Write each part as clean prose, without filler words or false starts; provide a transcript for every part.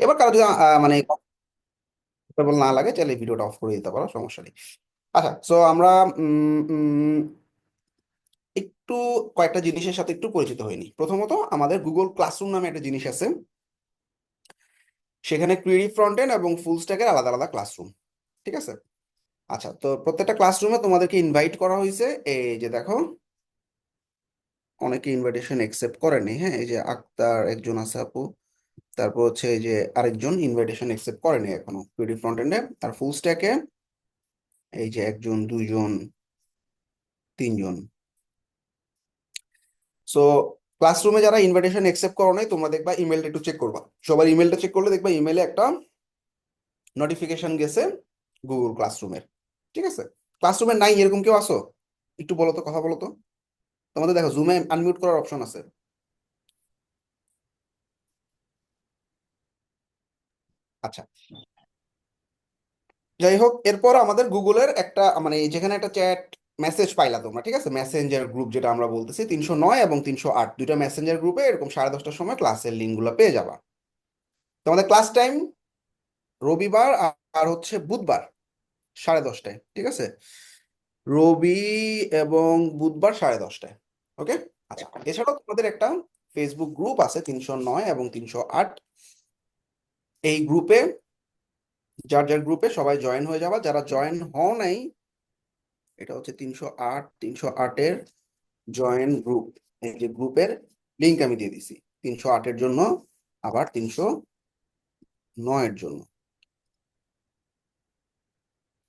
এবার কারো যদি মানে comfortable না লাগে তাহলে ভিডিওটা অফ করে দিতে পারো, সমস্যা নেই। আচ্ছা, সো আমরা উম, উম, একটু কয়েকটা জিনিসের সাথে একটু পরিচিত হইনি। প্রথমত আমাদের গুগল ক্লাসরুম নামে একটা জিনিস আছে, সেখানে কুয়েরি ফ্রন্ট এন্ড এবং ফুল স্ট্যাকের আলাদা আলাদা ক্লাসরুম, ঠিক আছে? আচ্ছা, তো প্রত্যেকটা ক্লাসরুমে তোমাদেরকে ইনভাইট করা হয়েছে। এই যে দেখো, অনেকে ইনভাইটেশন একসেপ্ট করেনি। হ্যাঁ, এই যে আক্তার একজন আছে আপু, তারপর হচ্ছে এই যে আরেকজন ইনভাইটেশন একসেপ্ট করেনি এখনো কুয়েরি ফ্রন্ট এন্ডে। আর ফুল স্ট্যাকে এই যে একজন, দুইজন, তিনজন। সো ক্লাসরুমে যারা ইনভাইটেশন একসেপ্ট করো নাই, তোমরা দেখবা ইমেলটা একটু চেক করবা। সবার ইমেলটা চেক করলে দেখবা ইমেলে একটা নোটিফিকেশন গেছে গুগল ক্লাসরুমের, ঠিক আছে? ক্লাসরুমে নাই এরকম কেউ আসো? একটু বলো তো, কথা বলো তো। তোমাদের দেখো জুমে আনমিউট করার অপশন আছে। আচ্ছা, যাই হোক, এরপর আমাদের গুগলের একটা মানে যেখানে একটা চ্যাট মেসেজ পাইলা তোমরা, ঠিক আছে? মেসেঞ্জার গ্রুপ যেটা আমরা বলতেছি, 309 এবং 308 দুইটা মেসেঞ্জার গ্রুপে এরকম 10:30টার সময় ক্লাসের লিঙ্ক গুলো পেয়ে যাবা। তোমাদের ক্লাস টাইম রবিবার আর হচ্ছে বুধবার 10:30টায়, ঠিক আছে? রবি এবং বুধবার 10:30টায়। ওকে। আচ্ছা, এছাড়াও তোমাদের একটা ফেসবুক গ্রুপ আছে 309 এবং 308। এই গ্রুপে যার যার গ্রুপে সবাই জয়েন হয়ে যাবা। যারা জয়েন হও নাই, এটা হচ্ছে 308, 308-এর জয়েন গ্রুপ। এই যে গ্রুপের লিংক আমি দিয়ে দিছি 308-এর জন্য, আবার 309-এর জন্য।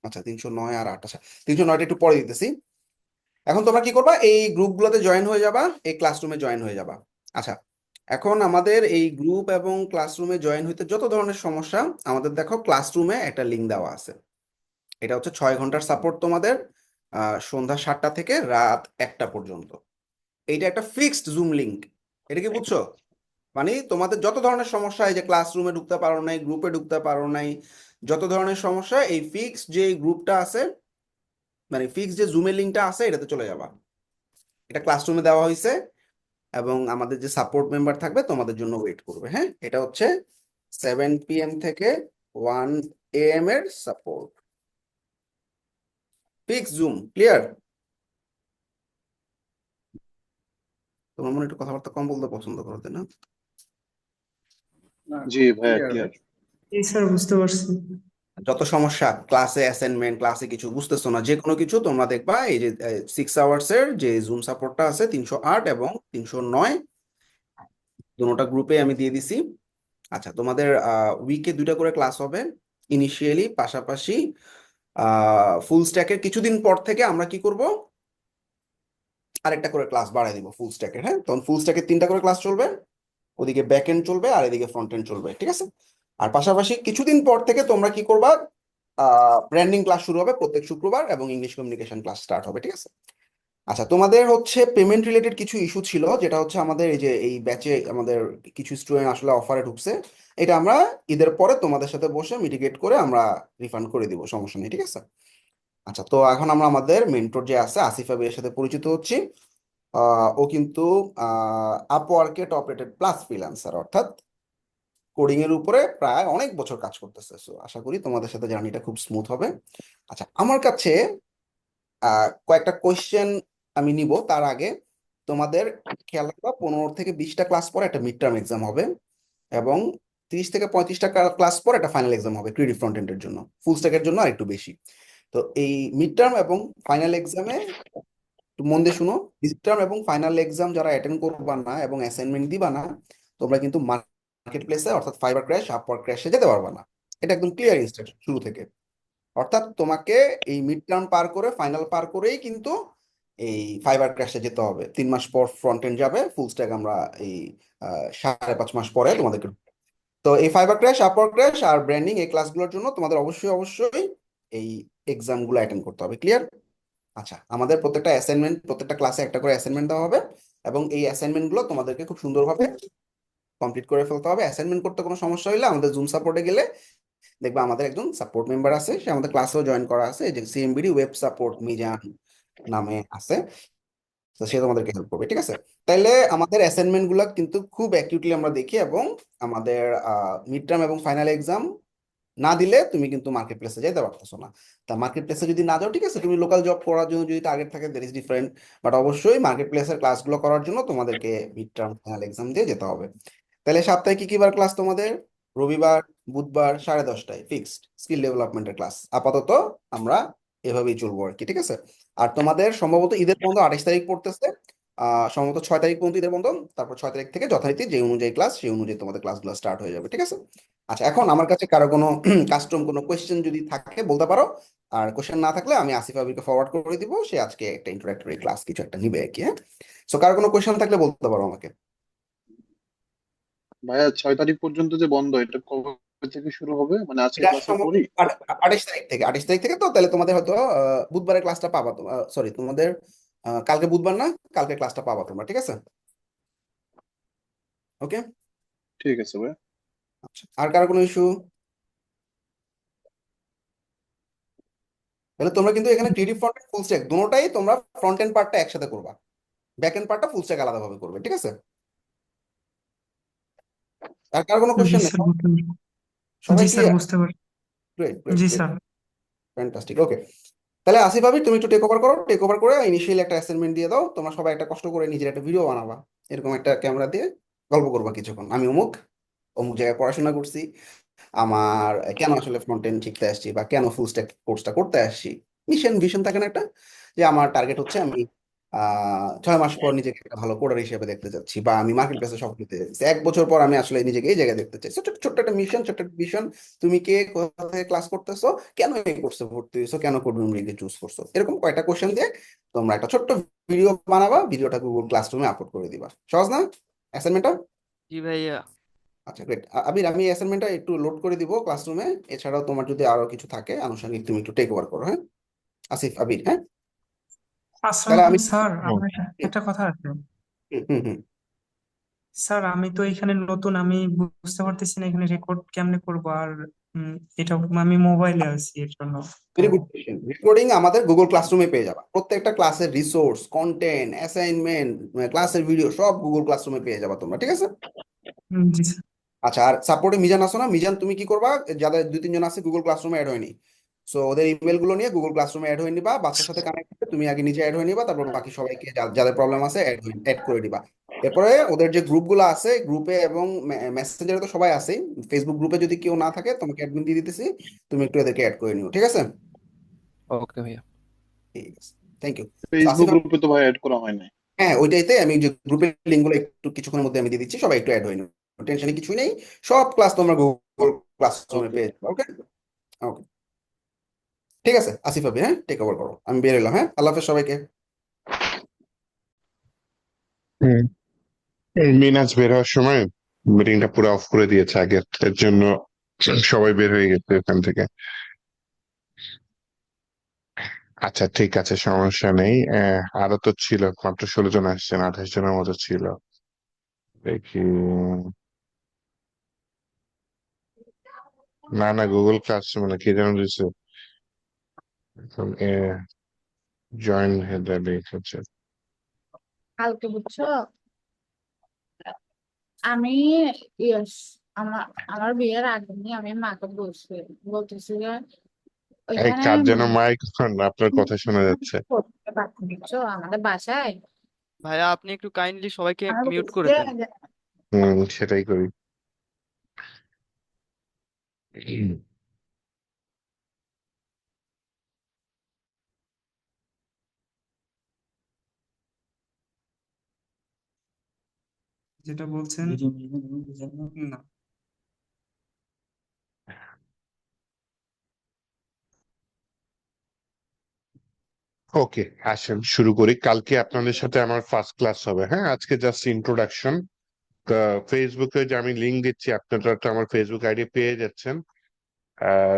আচ্ছা, 309 আর 8। আচ্ছা, 309-টা একটু পরে দিতেছি। এখন তোমরা কি করবা, এই গ্রুপগুলোতে জয়েন হয়ে যাবা, এই ক্লাসরুমে জয়েন হয়ে যাবা। আচ্ছা, এখন আমাদের এই গ্রুপ এবং ক্লাসরুমে জয়েন হইতে যত ধরনের সমস্যা, আমাদের দেখো ক্লাসরুমে একটা লিংক দেওয়া আছে। এটা হচ্ছে 6 ঘন্টার সাপোর্ট তোমাদের, সন্ধ্যা 7টা থেকে রাত 1টা পর্যন্ত। এইটা একটা ফিক্সড জুম লিংক। এটা কি বুঝছো? মানে তোমাদের যত ধরনের সমস্যা, এই যে ক্লাসরুমে ঢুকতে পারো নাই, গ্রুপে ঢুকতে পারো নাই, যত ধরনের সমস্যা, এই ফিক্সড যে গ্রুপটা আছে, মানে ফিক্সড যে জুমের লিংকটা আছে, এটাতে চলে যাবা। এটা ক্লাসরুমে দেওয়া হয়েছে এবং আমাদের যে সাপোর্ট মেম্বার থাকবে তোমাদের জন্য ওয়েট করবে। হ্যাঁ, এটা হচ্ছে 7 PM থেকে 1 AM এর সাপোর্ট, ফিক্স জুম। ক্লিয়ার? তোমার মনে হয় একটু কথাবার্তা কম বলতে পছন্দ করো, তাই না? না, জি ভাইয়া, ক্লিয়ার। ক্লিয়ার। এই স্যার, বুঝতে পারছি। যত সমস্যা ক্লাসে, অ্যাসাইনমেন্ট, ক্লাসে কিছু বুঝতেছো না, যে কোনো কিছু, তোমরা দেখবা এই যে 6 আওয়ার্স এর যে জুম সাপোর্টটা আছে 308 এবং 309, দুটোটা গ্রুপে আমি দিয়ে দিছি। আচ্ছা, তোমাদের উইকে 2টা করে ক্লাস হবে ইনিশিয়ালি, পাশাপাশি ফুল স্ট্যাকের কিছুদিন পর থেকে আমরা কি করব, আরেকটা করে ক্লাস বাড়াই দিব ফুল স্ট্যাকের। হ্যাঁ, তখন ফুল স্ট্যাকের 3টা করে ক্লাস চলবে, ওদিকে ব্যাক এন্ড চলবে আর এদিকে ফ্রন্ট এন্ড চলবে, ঠিক আছে? আর পাশাপাশি কিছুদিন পর থেকে তোমরা কি করবা, ব্র্যান্ডিং ক্লাস শুরু হবে প্রত্যেক শুক্রবার এবং ইংলিশ কমিউনিকেশন ক্লাস স্টার্ট হবে, ঠিক আছে? আচ্ছা, তোমাদের হচ্ছে পেমেন্ট রিলেটেড কিছু ইস্যু ছিল, যেটা হচ্ছে আমাদের এই যে এই ব্যাচে আমাদের কিছু স্টুডেন্ট আসলে অফারে ঢুকছে। এটা আমরা ঈদের পরে তোমাদের সাথে বসে মিটিগেট করে আমরা রিফান্ড করে দিব, সমস্যা নেই, ঠিক আছে? আচ্ছা, তো এখন আমরা আমাদের মেন্টর যে আছে আসিফা ভাইয়ের সাথে পরিচিত হচ্ছি। ও কিন্তু আপওয়ার্কে টপ রেটেড প্লাস ফ্রিল্যান্সার, অর্থাৎ কোডিং এর উপরে প্রায় অনেক বছর কাজ করতেছে। সো আশা করি তোমাদের সাথে জার্নিটা খুব স্মুথ হবে। আচ্ছা, আমার কাছে কয়েকটা কোয়েশ্চেন আমি নিব তার আগে তোমাদের খেয়াল রাখবা, 15 থেকে 20টা ক্লাস পর একটা মিড টার্ম এক্সাম হবে এবং 30 থেকে 35টা ক্লাস পর একটা ফাইনাল এক্সাম হবে ক্রিয়েটিভ ফ্রন্ট এন্ডের জন্য, ফুল স্ট্যাকের জন্য আর একটু বেশি। তো এই মিড টার্ম এবং ফাইনাল এক্সামে একটু মন দিয়ে শুনো, মিড টার্ম এবং ফাইনাল এক্সাম যারা অ্যাটেন্ড করবা না এবং অ্যাসাইনমেন্ট দিবা না, তোমরা কিন্তু মার্কেট প্লেসে অর্থাৎ ফাইবার ক্র্যাশ, আপওয়ার্ক ক্র্যাশে যেতে পারবা না। এটা একদম ক্লিয়ার ইনস্ট্রাকশন শুরু থেকে। অর্থাৎ তোমাকে এই মিড টার্ম পার করে, ফাইনাল পার করেই কিন্তু এই ফাইবার ক্র্যাশে যেতে হবে। 3 মাস পর ফ্রন্ট এন্ড যাবে, ফুল স্ট্যাক আমরা এই 5.5 মাস পরে তোমাদেরকে। তো এই ফাইবার ক্র্যাশ, আপওয়ার্ক ক্র্যাশ আর ব্র্যান্ডিং এই ক্লাসগুলোর জন্য তোমাদের অবশ্যই অবশ্যই এই এক্সাম গুলো অ্যাটেন্ড করতে হবে। ক্লিয়ার? আচ্ছা, আমাদের প্রত্যেকটা অ্যাসাইনমেন্ট, প্রত্যেকটা ক্লাসে একটা করে অ্যাসাইনমেন্ট দেওয়া হবে এবং এই অ্যাসাইনমেন্ট গুলো তোমাদেরকে খুব সুন্দরভাবে কমপ্লিট করে ফেলতে হবে। অ্যাসাইনমেন্ট করতে কোনো সমস্যা হলে আমাদের জুম সাপোর্টে গেলে দেখবা আমাদের একজন সাপোর্ট মেম্বার আছে, সে আমাদের ক্লাসেও জয়েন করা আছে, এই যে সিএমবিডি ওয়েব সাপোর্ট মিজান নামে আছে। তো সে তোমাদেরকে হেল্প করবে, ঠিক আছে? তাইলে আমাদের অ্যাসাইনমেন্ট গুলা কিন্তু খুব অ্যাকিউটলি আমরা দেখি, এবং আমাদের মিড টার্ম এবং ফাইনাল এক্সাম না দিলে তুমি কিন্তু মার্কেট প্লেসে যাইতে পারতেছো না। তা মার্কেট প্লেসে যদি না যাও, ঠিক আছে, তুমি লোকাল জব করার জন্য যদি টার্গেট থাকে, দ্যাট ইজ ডিফারেন্ট। বাট অবশ্যই মার্কেট প্লেসের ক্লাসগুলো করার জন্য তোমাদেরকে মিড টার্ম ফাইনাল এক্সাম দিয়ে যেতে হবে। তাহলে সপ্তাহে কি কি বার ক্লাস তোমাদের? রবিবার, বুধবার 10:30টায় ফিক্সড স্কিল ডেভেলপমেন্টের ক্লাস আপাতত আমরা এভাবেই চলবো আর কি, ঠিক আছে? আর তোমাদের সম্ভবত ঈদের বন্ধ 28 তারিখ পড়তেছে, সম্ভবত 6 তারিখ পর্যন্ত ঈদের বন্ধ। তারপর 6 তারিখ থেকে যথারীতি যে অনুযায়ী ক্লাস, সেই অনুযায়ী তোমাদের ক্লাসগুলো স্টার্ট হয়ে যাবে, ঠিক আছে? আচ্ছা, এখন আমার কাছে কারো কোনো কাস্টম কোনো কোয়েশ্চেন যদি থাকে বলতে পারো। আর কোশ্চেন না থাকলে আমি আসিফ আবিরকে ফরওয়ার্ড করে দিব, সে আজকে একটা ইন্ট্রোডাক্টরি ক্লাস কিছু একটা নিবে আর কি, হ্যাঁ? সো কারো কোনো কোয়েশ্চেন থাকলে বলতে পারো আমাকে। ভাইয়া 6 তারিখ পর্যন্ত যে বন্ধ, এটা কবে থেকে শুরু হবে? মানে আজকে এটা ক্লাসের সম্ভবত পরই? 28 তারিখ থেকে তো তাহলে তোমাদের হয়তো বুধবারের ক্লাসটা পাবা। সরি, তোমাদের কালকে বুধবার না, কালকে ক্লাসটা পাবা তোমরা, ঠিক আছে? ওকে। ঠিক আছে ভাই। আচ্ছা, আর কারো কোনো ইস্যু? তাহলে তোমরা কিন্তু এখানে creative front end full stack দুটোটাই তোমরা ফ্রন্ট এন্ড পার্টটা একসাথে করবা, ব্যাক এন্ড পার্টটা ফুল স্ট্যাক আলাদাভাবে করবে, ঠিক আছে? আর কার কোনো জি কোশ্চেন নেই? স্যার, বুঝতে পারছি। সবাই জি স্যার, ক্লিয়ার? বুঝতে পারছি। গ্রেট, গ্রেট, জি গ্রেট, স্যার। ফ্যান্টাস্টিক। ওকে, তাহলে আসিফ ভাবি তুমি একটু টেক ওভার করো, টেক ওভার করে ইনিশিয়ালি একটা অ্যাসাইনমেন্ট দিয়ে দাও। তোমরা সবাই একটা কষ্ট করে নিজের একটা ভিডিও বানাবা, এরকম একটা ক্যামেরা দিয়ে গল্প করবা কিছুক্ষণ, আমি অমুক অমুক জায়গায় পড়াশোনা করছি, আমার কেন আসলে ফ্রন্ট এন্ড শিখতে আসছি, বা কেন ফুল স্ট্যাক কোর্সটা করতে আসছি। মিশন ভিশন থাকে না একটা, যে আমার টার্গেট হচ্ছে আমি 6 মাস পর নিজেকে একটা ভালো কোডার হিসেবে দেখতে চাচ্ছি, বা আমি মার্কেট প্লেসে সফল হতে চাচ্ছি 1 বছর পর আমি আসলে নিজেকে এই জায়গায় দেখতে চাই। ছোট্ট ছোট্ট একটা মিশন, ছোট্ট একটা ভিশন। তুমি কে, কোথা থেকে ক্লাস করতেছো, কেন এই কোর্সে ভর্তি হয়েছো, কেন কোড মেমোরিকে চুজ করছো, এরকম কয়টা কোশ্চেন দিয়ে তোমরা একটা ছোট্ট ভিডিও বানাবা, ভিডিওটা গুগল ক্লাসরুমে আপলোড করে দিবা। সহজ না অ্যাসাইনমেন্টটা? জি ভাইয়া। আচ্ছা, গ্রেট। আবির, আমি অ্যাসাইনমেন্টটা একটু লোড করে দিব ক্লাসরুমে। এছাড়াও তোমার যদি আরো কিছু থাকে আনুষঙ্গিক, তুমি একটু টেক ওভার করো, হ্যাঁ? আসিফ, আবির, হ্যাঁ? তাহলে আসসালামু আমি স্যার, হুম। আমার একটা কথা আছে। হুম, হুম, হুম। স্যার, আমি তো এখানে নতুন, আমি বুঝতে পারতেছি না এখানে রেকর্ড কেমনে করব। আর উম, এটা আমি মোবাইলে আছি এর জন্য। তো ভেরি গুড কোয়েশ্চেন। রেকর্ডিং আমাদের গুগল ক্লাসরুমে পেয়ে যাবা, প্রত্যেকটা ক্লাসের রিসোর্স, কন্টেন্ট, অ্যাসাইনমেন্ট, ক্লাসের ভিডিও সব গুগল ক্লাসরুমে পেয়ে যাবা তোমরা, ঠিক আছে? জি স্যার। আচ্ছা, আর সাপোর্টে মিজান আসো না? মিজান তুমি কি করবা, যাদের 2-3 জন আছে গুগল ক্লাসরুমে অ্যাড হয়নি, সো ওদের ইমেল গুলো নিয়ে গুগল ক্লাসরুমে অ্যাড হয়ে নিবা, বাচ্চার সাথে কানেক্ট করে তুমি আগে নিজে অ্যাড হয়ে নিবা, তারপর বাকি সবাইকে যাদের প্রবলেম আছে অ্যাড করে দিবা। এরপরে ওদের যে গ্রুপগুলো আছে গ্রুপে এবং মেসেঞ্জারে তো সবাই আছে, ফেসবুক গ্রুপে যদি কেউ না থাকে তোমাকে অ্যাডমিন দিয়ে দিতেছি, তুমি একটু এদেরকে অ্যাড করে নিও, ঠিক আছে? ওকে ভাইয়া। ঠিক আছে, থ্যাংক ইউ। ফেসবুক আসিফ, গ্রুপে তো ভাই অ্যাড করা হয় নাই। হ্যাঁ ওইটাইতে আমি যে গ্রুপের লিঙ্কগুলো একটু কিছুক্ষণের মধ্যে আমি দিয়ে দিচ্ছি, সবাই একটু অ্যাড হয়ে নিও, টেনশনে কিছুই নেই। সব ক্লাস তোমরা গুগল ক্লাসরুমে ওকে। পেয়ে যাবে, ওকে? ওকে, ঠিক আছে আসিফ ভাবি, হ্যাঁ টেক ওভার করো, আমি বের এলাম, হ্যাঁ, আল্লাহ হাফেজ সবাইকে। হুম। এই মিনাজ বের হওয়ার সময় মিটিংটা পুরো অফ করে দিয়েছে আগের, এর জন্য সবাই বের হয়ে গেছে এখান থেকে। আচ্ছা ঠিক আছে, সমস্যা নেই। আরো তো ছিল, মাত্র 16 জন আসছেন, 28 জনের মতো ছিল। দেখি, না না, গুগল ক্লাস মানে কি যেন দিচ্ছে, জয়েন হেডার হচ্ছে। কালকে বুঝছো, আমি ইয়েস আমার আমার বিয়ের আগে নিয়ে আমি মাকে বলতেছি যে এই ওইখানে কার যেন মাইক, আপনার কথা শোনা যাচ্ছে। করতে পারছি, বুঝছো, আমাদের বাসায়। ভাইয়া আপনি একটু কাইন্ডলি সবাইকে আমি মিউট বলতেছি করে দেন। যে সেটাই করি। যেটা বলছেন না। ওকে, আসেন শুরু করি। কালকে আপনাদের সাথে আমার ফার্স্ট ক্লাস হবে, হ্যাঁ? আজকে জাস্ট ইন্ট্রোডাকশন। ফেসবুকে যে আমি লিঙ্ক দিচ্ছি, আপনারা তো আমার ফেসবুক আইডি পেয়ে যাচ্ছেন।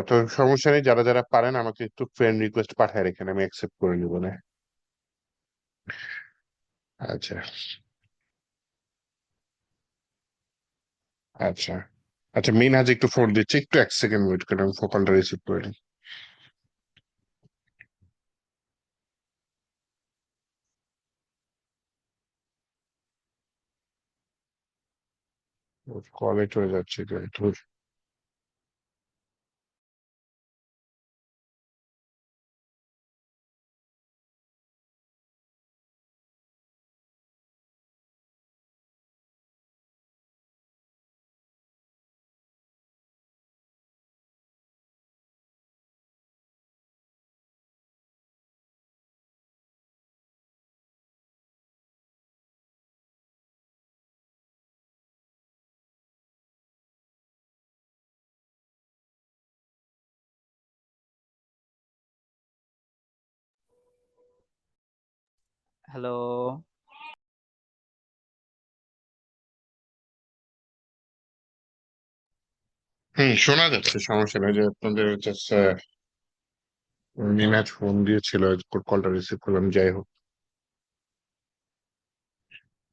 তো সমস্যা নেই, যারা যারা পারেন আমাকে একটু ফ্রেন্ড রিকোয়েস্ট পাঠায় রেখেন, আমি অ্যাকসেপ্ট করে নিব না। আচ্ছা আচ্ছা আচ্ছা, মিনহাজ একটু ফোন দিচ্ছে, একটু 1 সেকেন্ড ওয়েট করেন, আমি কলটা রিসিভ করে নিই। কলে চলে যাচ্ছে ধুর। হ্যালো। শোনা যাচ্ছে, সমস্যা নেই। যে আপনাদের জাস্ট মিনাজ ফোন দিয়েছিল, কলটা রিসিভ করলাম, যাই হোক।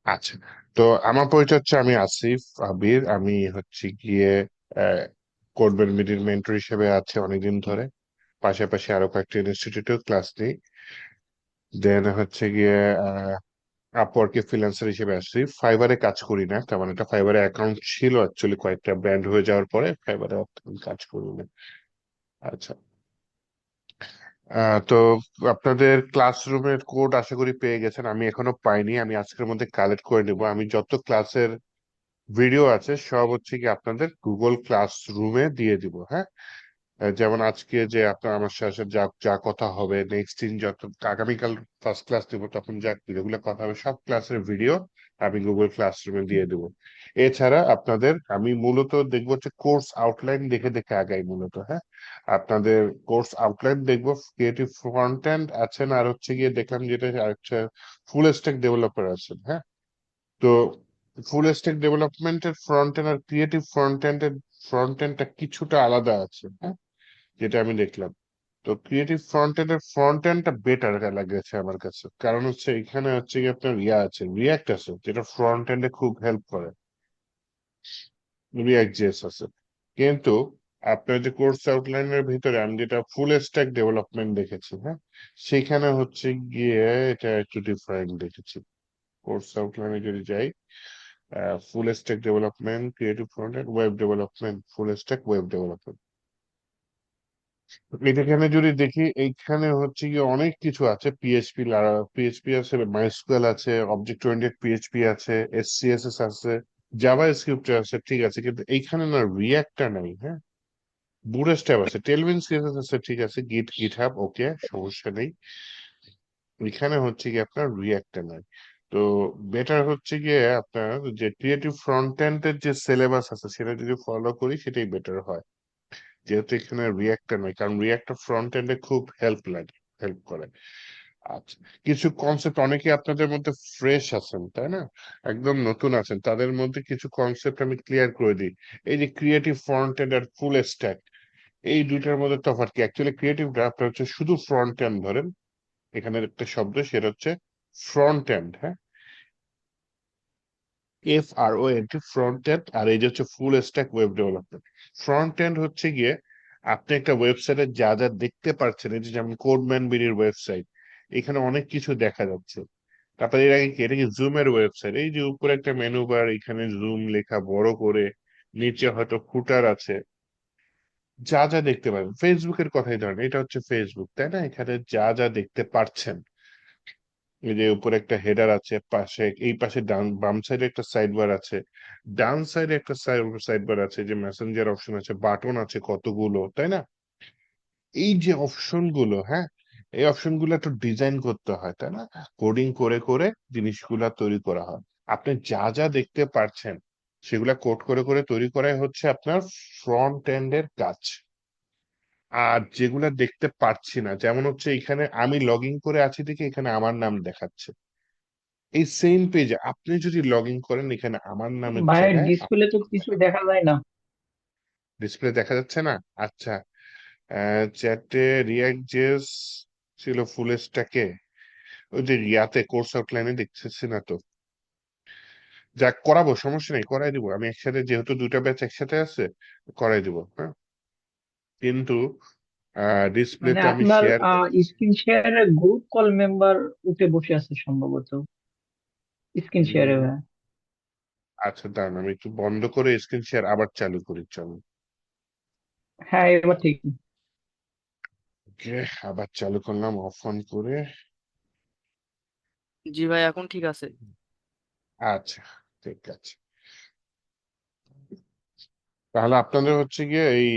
আচ্ছা, তো আমার পরিচয় হচ্ছে, আমি আসিফ আবির। আমি হচ্ছে গিয়ে কোডবেল মিডির মেন্টর হিসেবে আছে অনেকদিন ধরে। পাশাপাশি আরো কয়েকটি ইনস্টিটিউটেও ক্লাস নিই। দেন হচ্ছে গিয়ে আপওয়ার্কে ফ্রিল্যান্সার হিসেবে আসছি। ফাইবারে কাজ করি না, তেমন একটা ফাইবারে অ্যাকাউন্ট ছিল অ্যাকচুয়ালি, কয়েকটা ব্র্যান্ড হয়ে যাওয়ার পরে ফাইবারে কাজ করি না। আচ্ছা, তো আপনাদের ক্লাসরুমের কোড আশা করি পেয়ে গেছেন। আমি এখনো পাইনি, আমি আজকের মধ্যে কালেক্ট করে নেব। আমি যত ক্লাসের ভিডিও আছে সব হচ্ছে কি আপনাদের গুগল ক্লাসরুমে দিয়ে দিব, হ্যাঁ। যেমন আজকে যে আপনার আমার সাথে যা যা কথা হবে, নেক্সট দিন যত আগামীকাল ফার্স্ট ক্লাস দিব, তখন যা যেগুলো কথা হবে সব ক্লাসের ভিডিও আমি গুগল ক্লাসরুমে দিয়ে দেব। এছাড়া আপনাদের আমি মূলত দেখবো হচ্ছে কোর্স আউটলাইন দেখে দেখে আগাই মূলত, হ্যাঁ। আপনাদের কোর্স আউটলাইন দেখবো, ক্রিয়েটিভ ফ্রন্ট এন্ড আছেন, আর হচ্ছে গিয়ে দেখলাম যেটা হচ্ছে ফুল স্ট্যাক ডেভেলপার আছেন, হ্যাঁ। তো ফুল স্ট্যাক ডেভেলপমেন্টের front and R creative front এন্ডটা কিছুটা আলাদা আছে, হ্যাঁ, যেটা আমি দেখলাম। তো ক্রিয়েটিভ ফ্রন্ট এন্ডটা বেটার লাগেছে আমার কাছে, কারণ হচ্ছে এখানে হচ্ছে কি আপনার আছে, রিয়াক্ট আছে, যেটা ফ্রন্ট এন্ডে খুব হেল্প করে, রিয়াক্ট জেএস আছে। কিন্তু আপনার যে কোর্স আউটলাইনের ভিতরে আমি যেটা ফুল স্ট্যাক ডেভেলপমেন্ট দেখেছি, হ্যাঁ, সেখানে হচ্ছে গিয়ে এটা একটু ডিফারেন্ট দেখেছি। কোর্স আউটলাইনে যদি যাই, full stack development, creative front and, web development, full stack web development, এখানে যদি দেখি এইখানে হচ্ছে কি অনেক কিছু আছে। পিএইচপি আছে, মাইস্কুয়েল আছে, অবজেক্ট ওরিয়েন্টেড পিএইচপি আছে, এসসিএসএস আছে, জাভা স্ক্রিপ্ট আছে, ঠিক আছে, কিন্তু এইখানে না রিয়াক্টটা নাই, হ্যাঁ। বুটস্ট্র্যাপ আছে, টেলভিন সিএসএস আছে, ঠিক আছে, গিটহাব ওকে, সমস্যা নেই। এখানে হচ্ছে কি আপনার রিয়াক্টটা নাই। তো বেটার হচ্ছে গিয়ে আপনার যে ক্রিয়েটিভ ফ্রন্ট এন্ডের যে সিলেবাস আছে সেটা যদি ফলো করি সেটাই বেটার হয়, যেহেতু এখানে রিয়াক্টর নয়, কারণ রিয়াক্টর ফ্রন্ট এন্ডে খুব হেল্প করে। আচ্ছা, কিছু কনসেপ্ট, অনেকে আপনাদের মধ্যে ফ্রেশ আছেন তাই না, একদম নতুন আছেন, তাদের মধ্যে কিছু কনসেপ্ট আমি ক্লিয়ার করে দিই। এই যে creative front and R full stack, এই দুইটার মধ্যে তফাৎ কি? অ্যাকচুয়ালি ক্রিয়েটিভটা আপনার হচ্ছে শুধু ফ্রন্ট এন্ড ধরেন, এখানে একটা শব্দ, সেটা হচ্ছে ফ্রন্ট এন্ড, হ্যাঁ, FRONT, ফ্রন্ট এন্ড। আর এই যে হচ্ছে ফুল stack web development. Front end হচ্ছে গিয়ে আপনি একটা ওয়েবসাইটে যা যা দেখতে পাচ্ছেন, এই যে যেমন কোডম্যান বিডির ওয়েবসাইট, এখানে অনেক কিছু দেখা যাচ্ছে। তারপরে এর আগে কি, এটা কি জুমের ওয়েবসাইট, এই যে উপরে একটা মেনু বার, এখানে জুম লেখা বড় করে, নিচে হয়তো ফুটার আছে, যা যা দেখতে পাবেন। ফেসবুকের কথাই ধরেন, এটা হচ্ছে ফেসবুক তাই না, এখানে যা যা দেখতে পাচ্ছেন, এই যে উপরে একটা হেডার আছে, পাশে এই পাশে ডান বাম সাইডে একটা সাইড বার আছে, ডান সাইডে একটা সাইড বার আছে, যে মেসেঞ্জার অপশন আছে, বাটন আছে কতগুলো তাই না। এই যে অপশন গুলো, হ্যাঁ, এই অপশন গুলো একটু ডিজাইন করতে হয় তাই না, কোডিং করে করে জিনিসগুলা তৈরি করা হয়। আপনি যা যা দেখতে পাচ্ছেন সেগুলা কোড করে করে তৈরি করাই হচ্ছে আপনার ফ্রন্ট এন্ড এর কাজ। আর যেগুলা দেখতে পাচ্ছি না, যেমন হচ্ছে এখানে আমি লগ ইন করে আছি দেখে এখানে আমার নাম দেখাচ্ছে, এই সেম পেজে আপনি যদি লগ ইন করেন, এখানে আমার নামের ভাইয়ের জায়গায় ডিসপ্লে তো কিছু দেখা যায় না। ডিসপ্লে দেখা যাচ্ছে না। আচ্ছা, চ্যাটে রিয়াক্ট জেস ছিল ফুল স্ট্যাকে, ওই যে ইয়াতে কোর্স আউটলাইনে দেখতেছি না তো। যাক, করাবো, সমস্যা নেই, করাই দিব আমি একসাথে, যেহেতু দুটা ব্যাচ একসাথে আছে, করাই দিব, হ্যাঁ। কিন্তু মানে ডিসপ্লেতে আমি আপনার শেয়ার, স্ক্রিন শেয়ারে গ্রুপ কল মেম্বার উঠে বসে আছে সম্ভবত, স্ক্রিন শেয়ারে। আচ্ছা দাঁড়ান, আমি একটু বন্ধ করে স্ক্রিন শেয়ার আবার চালু করি, চলো। হ্যাঁ, এবার ঠিক। ওকে, আবার চালু করলাম অফ অন করে। জি ভাই এখন ঠিক আছে। আচ্ছা, ঠিক আছে। তাহলে আপনাদের হচ্ছে গিয়ে এই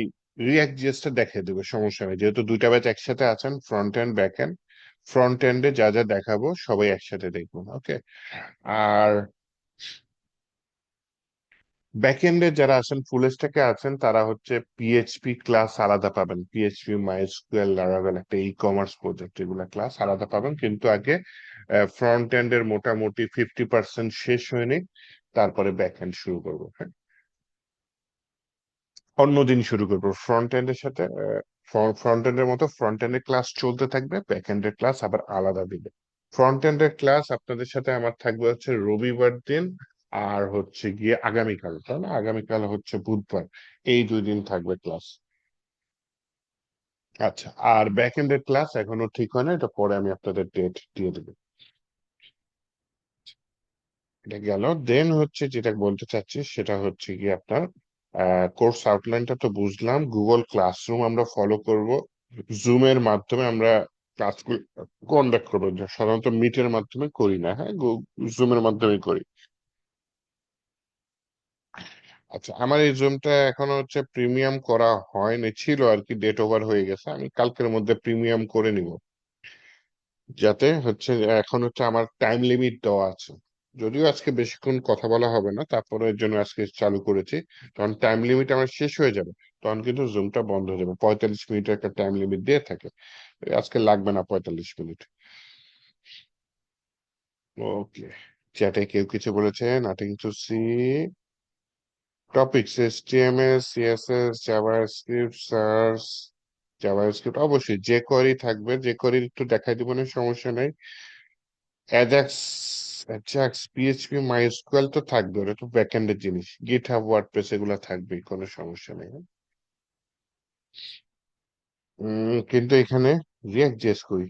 রিয়াক্ট জিএসটা দেখিয়ে দেবো, সমস্যা নেই, যেহেতু দুইটা ব্যাচ একসাথে আছেন, front end back end. Front এন্ডে যা যা দেখাবো সবাই একসাথে দেখবো, ওকে। আর ব্যাকএন্ডে যারা আছেন, ফুল স্ট্যাকে আছেন, তারা হচ্ছে পিএইচপি ক্লাস আলাদা পাবেন। পিএইচপি, মাইস্কুয়েল, লারাভেল, একটা ই কমার্স প্রজেক্ট, এগুলা ক্লাস আলাদা পাবেন। কিন্তু আগে ফ্রন্ট এন্ডের মোটামুটি 50% শেষ হয়নি, তারপরে ব্যাক এন্ড শুরু করবো, হ্যাঁ। অন্যদিন শুরু করবো ফ্রন্ট এন্ডের সাথে। ফ্রন্ট এন্ডের মতো ফ্রন্ট এন্ডের ক্লাস চলতে থাকবে, ব্যাক এন্ডের ক্লাস আবার আলাদা দিবে। ফ্রন্ট এন্ডের ক্লাস আপনাদের সাথে আমার থাকবে হচ্ছে রবিবার দিন, আর হচ্ছে গিয়ে আগামীকাল, তাই না? আগামীকাল হচ্ছে বুধবার, এই 2 দিন থাকবে ক্লাস। আচ্ছা, আর ব্যাক এন্ডের ক্লাস এখনো ঠিক হয় না, এটা পরে আমি আপনাদের ডেট দিয়ে দেবো। এটা গেল। দেন হচ্ছে যেটা বলতে চাচ্ছি সেটা হচ্ছে কি, আপনার কোর্স আউটলাইনটা তো বুঝলাম। গুগল ক্লাসরুম আমরা ফলো করব, জুমের মাধ্যমে আমরা ক্লাস কন্ডাক্ট করবো, যা সাধারণত মিটের মাধ্যমে করি না, হ্যাঁ, জুমের মাধ্যমে করি। আচ্ছা, আমার এই জুমটা এখনো হচ্ছে প্রিমিয়াম করা হয়নি, ছিল আর কি, ডেট ওভার হয়ে গেছে। আমি কালকের মধ্যে প্রিমিয়াম করে নিব, যাতে হচ্ছে এখন হচ্ছে আমার টাইম লিমিট দেওয়া আছে। যদিও আজকে বেশিক্ষণ কথা বলা হবে না, তারপরে এর জন্য আজকে চালু করেছি। তখন টাইম লিমিট আমার শেষ হয়ে যাবে, তখন কিন্তু জুমটা বন্ধ হয়ে যাবে। 45 মিনিটের একটা টাইম লিমিট দিয়ে থাকে, আজকে লাগবে না 45 মিনিট। ওকে, চ্যাটে কেউ কিছু বলেছে? Nothing to see. Topics HTML, CSS, JavaScript, search. JavaScript অবশ্যই যে কোয়ারি থাকবে, যে কোয়ারি একটু দেখাই দিব না, সমস্যা নেই। অ্যাজাক্স, অ্যাজাক্স, পিএইচপি, মাইস্কুয়েল তো থাকবে, ওটা তো ব্যাকএন্ডের জিনিস। গিটহাব, ওয়ার্ডপ্রেস এগুলো থাকবেই, কোনো সমস্যা নেই। কিন্তু এখানে রিয়াক্ট জেস করি,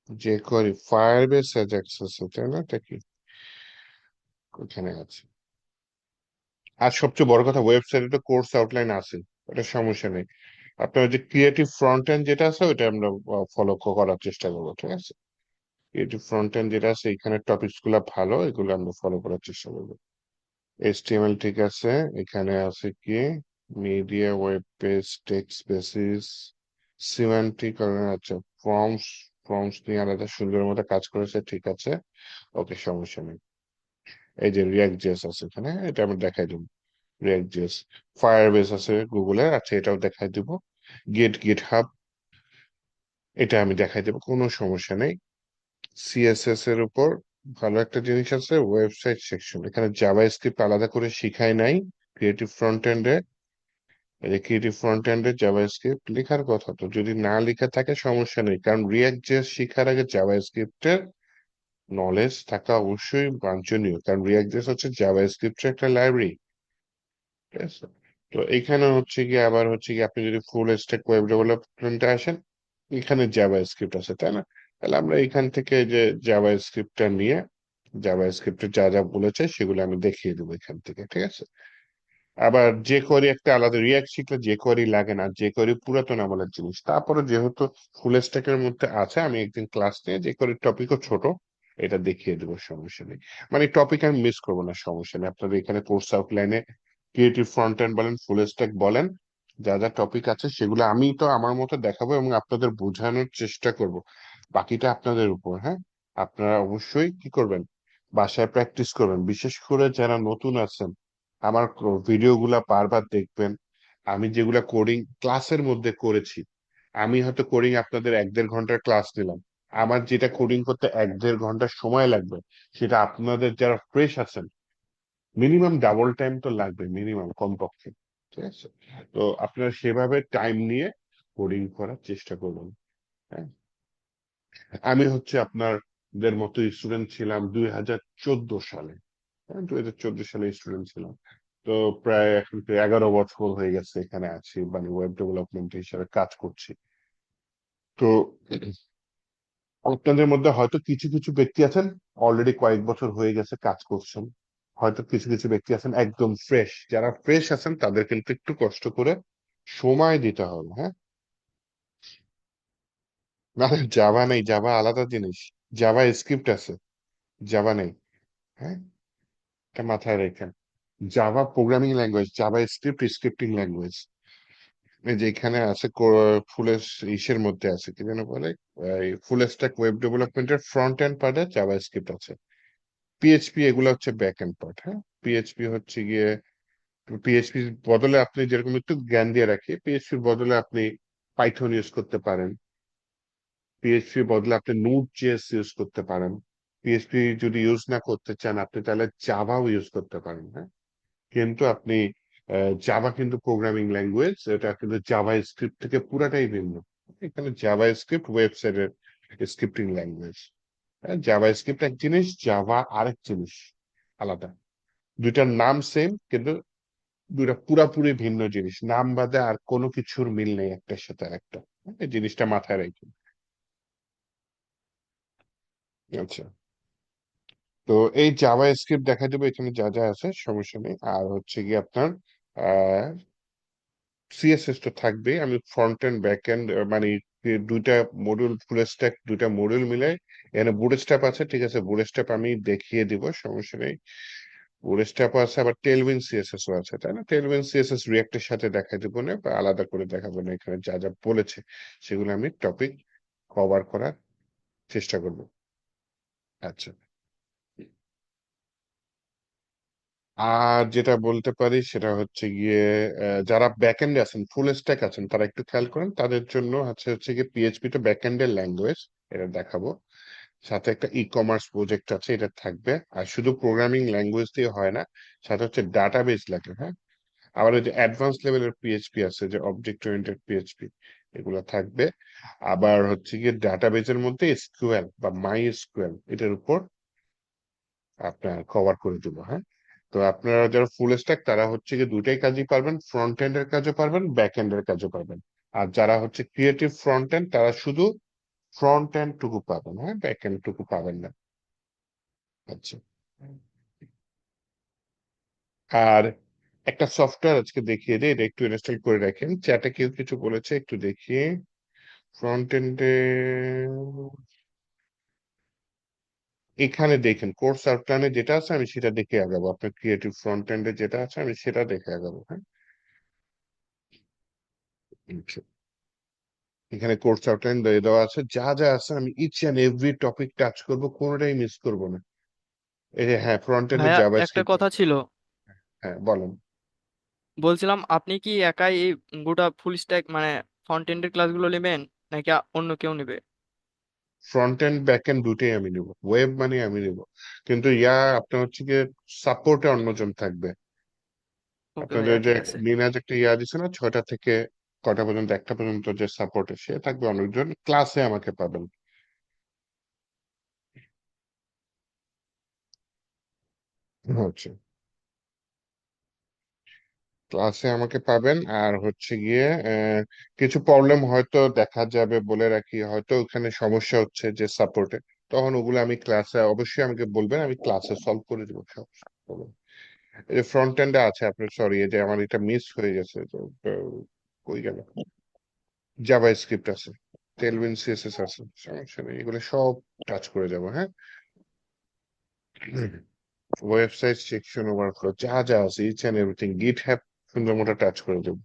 যে করি ফায়ারবেস অ্যাজাক্স আছে, তাই না? এটা কি ওখানে আছে? আর সবচেয়ে বড় কথা, ওয়েবসাইটে তো কোর্স আউটলাইন আছে, ওটা সমস্যা নেই। আপনার যে ক্রিয়েটিভ ফ্রন্ট এন্ড যেটা আছে, ওটা আমরা ফলো করার চেষ্টা করবো, ঠিক আছে? ক্রিয়েটিভ ফ্রন্ট এন্ড যেটা আছে, এখানে টপিকস গুলা ভালো, এগুলো আমরা ফলো করার চেষ্টা করবো। HTML ঠিক আছে, এখানে আছে কি media, web page, text basis, semantic, আচ্ছা, ফর্মস। ফর্মস নিয়ে আলাদা সুন্দর মতো কাজ করেছে, ঠিক আছে, ওকে, সমস্যা নেই। এই যে রিয়াক্ট জেস আছে এখানে, এটা আমি দেখাই দেবো। রিয়াক্ট জেস, ফায়ারবেস আছে গুগলের, আচ্ছা, এটাও দেখাই দেবো। গিটহাব, এটা আমি দেখাই দেবো, কোনো সমস্যা নেই। সিএসএস এর উপর ভালো একটা জিনিস আছে, ওয়েবসাইট সেকশন। এখানে জাভাস্ক্রিপ্ট আলাদা করে শিখাই নাই। ক্রিয়েটিভ ফ্রন্ট এন্ডে, এই যে ক্রিয়েটিভ ফ্রন্ট এন্ডে জাভাস্ক্রিপ্ট লেখার কথা, তো যদি না লেখা থাকে সমস্যা নেই, কারণ রিয়াক্ট জেএস শিখার আগে জাভাস্ক্রিপ্টের নলেজ থাকা অবশ্যই বাঞ্ছনীয়, কারণ রিয়াক্ট জেএস হচ্ছে জাভাস্ক্রিপ্টের একটা লাইব্রেরি, ঠিক আছে? তো এখানে হচ্ছে কি, আবার হচ্ছে কি, আপনি যদি ফুল স্ট্যাক ওয়েব ডেভেলপমেন্টে আসেন, এখানে জাভাস্ক্রিপ্ট আছে, তাই না? তাহলে আমরা এখান থেকে যে জাভাস্ক্রিপ্টটা নিয়ে, জাভাস্ক্রিপ্টে যা যা বলেছে সেগুলো আমি দেখিয়ে দেবো এখান থেকে, ঠিক আছে? আবার যে কোয়ারি একটা আলাদা, রিয়াক্ট শিখলে যে কোয়ারি লাগে না, যে কোয়ারি পুরাতন আমলের জিনিস। তারপরে যেহেতু ফুল স্ট্যাকের মধ্যে আছে, আমি একদিন ক্লাস নিয়ে যে কোয়ারি টপিকও ছোট, এটা দেখিয়ে দেবো, সমস্যা নেই। মানে টপিক আমি মিস করবো না, সমস্যা নেই। আপনাদের এখানে কোর্স আউটলাইনে ক্রিয়েটিভ ফ্রন্ট এন্ড বলেন, ফুল স্ট্যাক বলেন, যা যা টপিক আছে সেগুলো আমি তো আমার মতো দেখাবো এবং আপনাদের বোঝানোর চেষ্টা করব। বাকিটা আপনাদের উপর, হ্যাঁ। আপনারা অবশ্যই কি করবেন, বাসায় প্র্যাকটিস করবেন, বিশেষ করে যারা নতুন আছেন, আমার ভিডিও গুলা বারবার দেখবেন। আমি যেগুলা কোডিং ক্লাসের মধ্যে করেছি, আমি হয়তো কোডিং আপনাদের 1-1.5 ঘন্টার ক্লাস নিলাম, আমার যেটা কোডিং করতে 1-1.5 ঘন্টা সময় লাগবে, সেটা আপনাদের যারা ফ্রেশ আছেন মিনিমাম ডাবল টাইম তো লাগবে, মিনিমাম কমপক্ষে, ঠিক আছে? তো আপনারা সেভাবে টাইম নিয়ে কোডিং করার চেষ্টা করবেন, হ্যাঁ। আমি হচ্ছে আপনাদের মতো স্টুডেন্ট ছিলাম 2014 সালে, হ্যাঁ, 2014 সালে স্টুডেন্ট ছিলাম। তো প্রায় এখন তো 11 বছর হয়ে গেছে এখানে আছি, মানে ওয়েব ডেভেলপমেন্ট হিসেবে কাজ করছি। তো আপনাদের মধ্যে হয়তো কিছু কিছু ব্যক্তি আছেন অলরেডি কয়েক বছর হয়ে গেছে কাজ করছেন, হয়তো কিছু কিছু ব্যক্তি আছেন একদম ফ্রেশ। যারা ফ্রেশ আছেন তাদের কিন্তু একটু কষ্ট করে সময় দিতে হবে, হ্যাঁ। না, জাভা নেই, জাভা আলাদা জিনিস। জাভা স্ক্রিপ্ট আছে, জাভা নেই, হ্যাঁ, এটা মাথায় রেখেন। Java programming language, JavaScript scripting language. যেখানে আছে ফুল ইসের মধ্যে আছে কি যেন বলে, ফুল স্ট্যাক ওয়েব ডেভেলপমেন্টের ফ্রন্ট এন্ড পার্টে জাভা স্ক্রিপ্ট আছে। পিএইচপি এগুলো হচ্ছে ব্যাক এন্ড পার্ট, হ্যাঁ। পিএইচপি হচ্ছে গিয়ে, পিএইচপির বদলে আপনি যেরকম একটু জ্ঞান দিয়ে রাখি, পিএইচপির বদলে আপনি পাইথন ইউজ করতে পারেন, পিএইচপির বদলে আপনি নোড জেএস ইউজ করতে পারেন। পিএইচপি যদি ইউজ না করতে চান আপনি তাহলে জাভাও ইউজ করতে পারেন, হ্যাঁ। কিন্তু আপনি জাভা কিন্তু প্রোগ্রামিং ল্যাঙ্গুয়েজ, এটা কিন্তু জাভা স্ক্রিপ্ট থেকে পুরাটাই ভিন্ন। এখানে জাভা স্ক্রিপ্ট ওয়েবসাইটের স্ক্রিপ্টিং ল্যাঙ্গুয়েজ। জাভা স্ক্রিপ্ট এক জিনিস, জাভা আরেক জিনিস, আলাদা। দুইটার নাম সেম কিন্তু দুইটা পুরাপুরি ভিন্ন জিনিস, নাম বাদে আর কোনো কিছুর মিল নেই একটার সাথে আরেকটা। এই জিনিসটা মাথায় রাখবেন। আচ্ছা, তো এই জাভা স্ক্রিপ্ট দেখা যাবে এখানে যা যা আছে, সমস্যা নেই। আর হচ্ছে কি আপনার সিএসএস তো থাকবেই। আমি ফ্রন্ট এন্ড ব্যাক এন্ড মানে দুইটা মডিউল, ফুল স্ট্যাক দুইটা মডিউল মিলে এখানে বুটস্ট্র্যাপ আছে, ঠিক আছে, বুটস্ট্র্যাপ আমি দেখিয়ে দিব, সমস্যা নেই। বুটস্ট্র্যাপ আছে, আবার টেলভিন সিএসএস ও আছে, তাই না? টেলভিন সিএসএস রিঅ্যাক্টের সাথে দেখা দিব না, বা আলাদা করে দেখাবো না। এখানে যা যা বলেছে সেগুলো আমি টপিক কভার করার চেষ্টা করব। আচ্ছা, আর যেটা বলতে পারি সেটা হচ্ছে গিয়ে যারা ব্যাকএন্ডে আছেন, ফুল স্ট্যাক আছেন, তারা একটু খেয়াল করেন, তাদের জন্য হচ্ছে গিয়ে পিএইচপি তো ব্যাকএন্ডের ল্যাঙ্গুয়েজ, এটা দেখাবো। সাথে একটা ই কমার্স প্রজেক্ট আছে, এটা থাকবে। আর শুধু প্রোগ্রামিং ল্যাঙ্গুয়েজ দিয়ে হয় না, সাথে হচ্ছে ডাটাবেজ লাগে, হ্যাঁ। আবার ওই যে অ্যাডভান্স লেভেলের পিএইচপি আছে, যে অবজেক্ট ওরিয়েন্টেড পিএইচপি, এগুলো থাকবে। আবার হচ্ছে গিয়ে ডাটাবেজের মধ্যে এসকিউএল বা মাই এসকিউএল, এটার উপর আপনার কভার করে দেবো, হ্যাঁ। তো আপনারা যারা ফুল স্ট্যাক তারা হচ্ছে গিয়ে দুটাই কাজই পারবেন, ফ্রন্ট এন্ডের কাজও পারবেন, ব্যাক এন্ডের কাজও পারবেন। আর যারা হচ্ছে ক্রিয়েটিভ ফ্রন্ট এন্ড তারা শুধু ফ্রন্ট এন্ড টুকু পাবেন, হ্যাঁ, ব্যাক এন্ড টুকু পাবেন না। আচ্ছা, আর একটা সফটওয়্যার আজকে দেখিয়ে দিই, এটা একটু ইনস্টল করে রাখেন। চ্যাটে কেউ কিছু বলেছে একটু দেখিয়ে। ফ্রন্ট এন্ডে এখানে দেখেন কোর্স আউটলাইনে যেটা আছে আমি সেটা দেখে আগাবো, আপনার ক্রিয়েটিভ ফ্রন্ট এন্ডে যেটা আছে আমি সেটা দেখে আগাবো, হ্যাঁ। আচ্ছা, এখানে কোর্স আউটলাইন দিয়ে দেওয়া আছে, যা যা আছে আমি each and every topic touch করব, কোনোটাই মিস করব না। এই যে হ্যাঁ, ফ্রন্ট এন্ডে ভাইয়া একটা জাভাস্ক্রিপ্ট। কথা ছিল, হ্যাঁ, বলেন। বলছিলাম আপনি কি একাই এই গোটা ফুল স্ট্যাক মানে ফ্রন্ট এন্ডের ক্লাসগুলো নেবেন নাকি অন্য কেউ নেবে? ফ্রন্ট এন্ড ব্যাক এন্ড দুটোই আমি নিব, ওয়েব মানে আমি নিব। কিন্তু আপনার হচ্ছে গিয়ে সাপোর্টে অন্যজন থাকবে। ওকে আপনাদের ভাইয়া যে ঠিক আছে। নিনাজ একটা দিছে না, 6টা থেকে কটা পর্যন্ত, 1টা পর্যন্ত, যে সাপোর্টে সে থাকবে, অনেকজন ক্লাসে আমাকে পাবেন। হচ্ছে ক্লাসে আমাকে পাবেন। আর হচ্ছে গিয়ে কিছু প্রবলেম হয়তো দেখা যাবে, বলে রাখি, হয়তো ওখানে সমস্যা হচ্ছে যে সাপোর্টে, তখন ওগুলো আমি ক্লাসে অবশ্যই আমাকে বলবেন, আমি ক্লাসে সলভ করে দেবো সব problem। এই যে ফ্রন্ট এন্ডে আছে আপনার, সরি এই যে আমার এটা মিস হয়ে গেছে, তো কই গেল, জাভা স্ক্রিপ্ট আছে, টেলভিন সিএসএস আছে, সমস্যা নেই, এগুলো সব টাচ করে যাবো, হ্যাঁ। ওয়েবসাইট সেকশন ওভারফ্লো যা যা আছে ইচ এন্ড এভরিথিং, গিট হ্যাব সুন্দর মতো টাচ করে দেবো।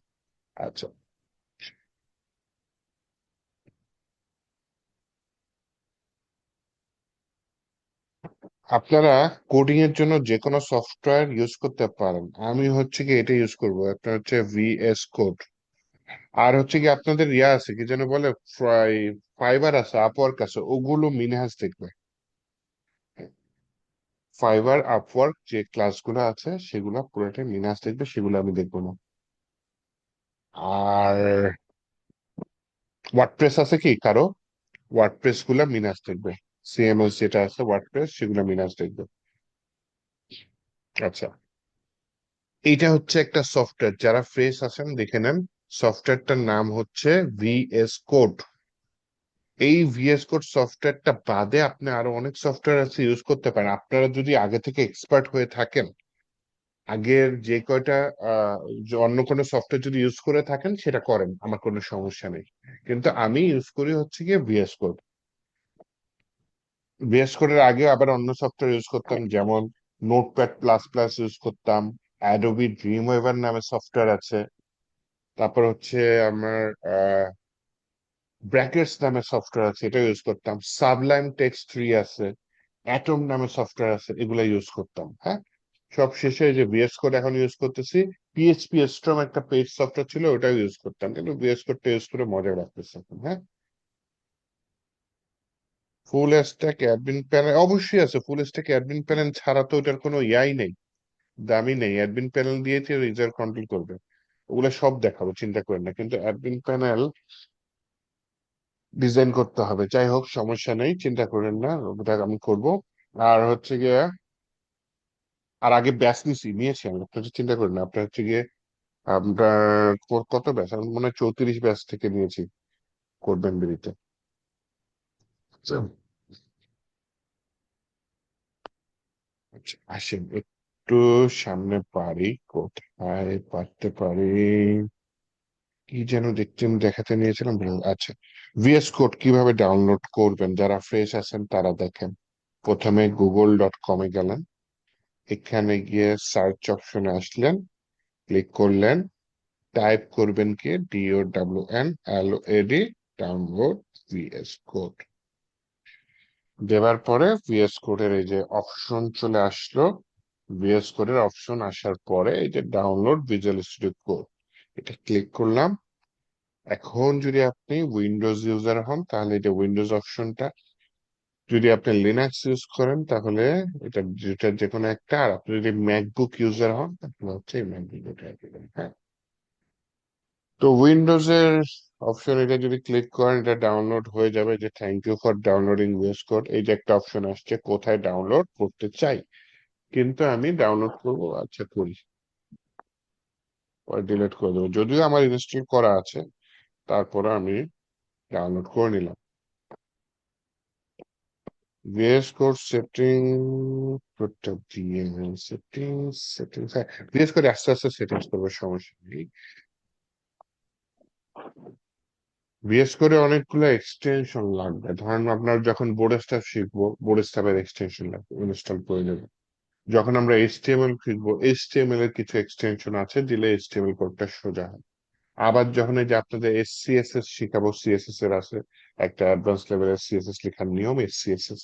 আচ্ছা, আপনারা কোডিং এর জন্য যে কোনো সফটওয়্যার ইউজ করতে পারেন। আমি হচ্ছে কি এটা ইউজ করবো, আপনার হচ্ছে ভিএস কোড। আর হচ্ছে কি আপনাদের ইয়া আছে কি যেন বলে, ফাইবার আছে, আপওয়ার্ক আছে, ওগুলো মিনহাজ দেখবে। ফাইবার আপওয়ার্ক যে ক্লাসগুলো আছে সেগুলো পুরোটাই মিনহাজ দেখবে, সেগুলো আমি দেখবো না। আর ওয়ার্ডপ্রেস আছে কি কারো, ওয়ার্ডপ্রেস গুলা মিনহাজ দেখবে। সিএমএস যেটা আছে ওয়ার্ডপ্রেস, সেগুলো মিনহাজ দেখবে। আচ্ছা, এইটা হচ্ছে একটা সফটওয়্যার, যারা ফ্রেশ আছেন দেখে নেন। সফটওয়্যারটার নাম হচ্ছে ভিএস কোড। এই ভিএস কোড সফটওয়্যারটা বাদে আপনি আরো অনেক সফটওয়্যার আছে ইউজ করতে পারেন। আপনারা যদি আগে থেকে এক্সপার্ট হয়ে থাকেন, আগের যে কয়টা যে অন্য কোনো সফটওয়্যার যদি ইউজ করে থাকেন সেটা করেন, আমার কোনো সমস্যা নেই। কিন্তু আমি ইউজ করি হচ্ছে গিয়ে ভিএস কোড। ভিএস কোডের আগে আবার অন্য সফটওয়্যার ইউজ করতাম, যেমন নোটপ্যাড প্লাস প্লাস ইউজ করতাম, অ্যাডোবি ড্রিম ওয়েভার নামে সফটওয়্যার আছে, তারপর হচ্ছে আমার ব্র্যাকেটস নামে সফটওয়্যার আছে, এটা ইউজ করতাম, সাবলাইম টেক্সট 3 আছে, অ্যাটম নামে সফটওয়্যার আছে, এগুলা ইউজ করতাম। হ্যাঁ, সব শেষে এই যে ভিএস কোড এখন ইউজ করতেছি। পিএইচপি স্ট্রম একটা পেজ সফটওয়্যার ছিল, ওটাও ইউজ করতাম, কিন্তু ভিএস কোডটা ইউজ করে মজা লাগতেছে এখন। হ্যাঁ, ফুল স্ট্যাক অ্যাডমিন প্যানেল অবশ্যই আছে। ফুল স্ট্যাক অ্যাডমিন প্যানেল ছাড়া তো ওটার কোনো ইয়াই নেই, দামি নেই। অ্যাডমিন প্যানেল দিয়েছে রিজাল্ট কন্ট্রোল করবে, ওগুলা সব দেখাবো, চিন্তা করেন না। কিন্তু অ্যাডমিন প্যানেল ডিজাইন করতে হবে। যাই হোক, সমস্যা নেই, চিন্তা করেন না, ওটা আমি করব। আর হচ্ছে গিয়ে আর আগে ব্যাচ নিয়েছি আমি, আপনার চিন্তা করেন না। আপনার হচ্ছে গিয়ে আমরা কত ব্যাচ, আমি মনে হয় 34 ব্যাচ থেকে নিয়েছি করবেন বেরিতে। আচ্ছা, আসেন একটু সামনে পারি, কোথায় পারতে পারি, কি যেন দেখতে দেখাতে নিয়েছিলাম আচ্ছা, ভিএস কোড কিভাবে ডাউনলোড করবেন, যারা ফ্রেশ আছেন তারা দেখেন। প্রথমে google.com-এ গেলেন, এখানে গিয়ে সার্চ অপশনে আসলেন, ক্লিক করলেন, টাইপ করবেন কি DOWNLOAD, ডাউনলোড ভিএস কোড। দেওয়ার পরে ভিএস কোডের এই যে অপশন চলে আসলো, ভিএস কোডের অপশন আসার পরে এই যে ডাউনলোড ভিজুয়াল স্টুডিও কোড, এটা ক্লিক করলাম। এখন যদি আপনি উইন্ডোজ ইউজার হন তাহলে এটা উইন্ডোজ অপশনটা, যদি আপনি লিনাক্স ইউজ করেন তাহলে এটা যেটা যে কোনো একটা, আর আপনি যদি ম্যাকবুক ইউজার হন তাহলে হচ্ছে এই ম্যাকবুক। হ্যাঁ, তো উইন্ডোজের অপশন এটা যদি ক্লিক করেন এটা ডাউনলোড হয়ে যাবে। যে thank you for downloading VS code, এই যে একটা অপশন আসছে কোথায় ডাউনলোড করতে চাই, কিন্তু আমি ডাউনলোড করব, আচ্ছা করি, পরে ডিলিট করে দেবো। যদিও আমার ইনস্টল করা আছে, তারপরে আমি ডাউনলোড করে নিলাম। ভিএস কোড সেটিং করতে দিয়ে সেটিংস হ্যাঁ, ভিএস কোড আস্তে আস্তে সেটিংস করবো, সমস্যা নেই। ভিএস কোডে অনেকগুলো এক্সটেনশন লাগবে। ধরেন আপনার যখন বোর্ড স্টাফ শিখবো, বোর্ড স্টাফের এক্সটেনশন লাগবে, ইনস্টল করে দেবো। যখন আমরা এইচটিএমএল শিখবো, এইচটিএমএল এর কিছু এক্সটেনশন আছে, দিলে এইচটিএমএল কোডটা সোজা হয়। আবার যখন এই যে আপনাদের এসসিএসএস শিখাবো, সিএসএস এর আছে একটা অ্যাডভান্স লেভেলের সিএসএস লেখার নিয়ম এসসিএসএস,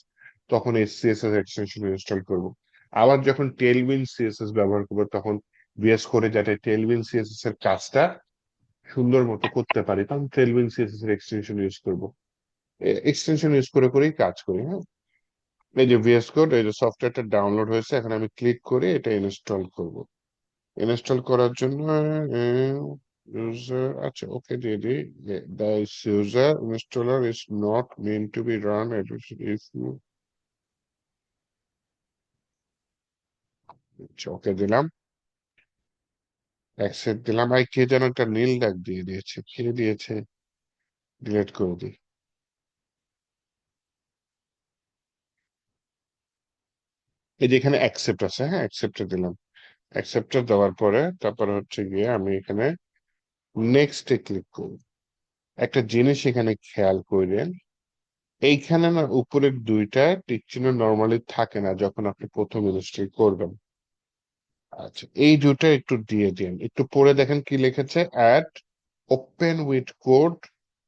তখন এসসিএসএস এক্সটেনশন ইনস্টল করব। আবার যখন টেলউইন সিএসএস ব্যবহার করবো, তখন ভিএস কোডে যাতে টেলউইন সিএসএস এর কাজটা সুন্দর মতো করতে পারি, তখন টেলউইন সিএসএস এর এক্সটেনশন ইউজ করবো। এক্সটেনশন ইউজ করে করেই কাজ করি। হ্যাঁ, এই যে ভিএস কোড, এই যে সফটওয়্যারটা ডাউনলোড হয়েছে, এখন আমি ক্লিক করে এটা ইনস্টল করব। ইনস্টল করার জন্য user, আচ্ছা ওকে দিয়ে দিই। This user installer is not meant to be run if you, আচ্ছা ওকে দিলাম, অ্যাকসেপ্ট দিলাম। কে যেন একটা নীল দাগ দিয়ে দিয়েছে, কে দিয়েছে, ডিলিট করে দিই। এই যে এখানে অ্যাকসেপ্ট আছে, হ্যাঁ অ্যাকসেপ্টে দিলাম। অ্যাকসেপ্টে দেওয়ার পরে তারপর হচ্ছে গিয়ে আমি এখানে নেক্সট এ ক্লিক করব। একটা জিনিস এখানে খেয়াল করেন, এইখানে না উপরের দুইটা টিক চিহ্ন নর্মালি থাকে না যখন আপনি প্রথম ইনস্টল করবেন। আচ্ছা, এই দুটো একটু দিয়ে দিন, একটু পরে দেখেন কি লিখেছে, add open with code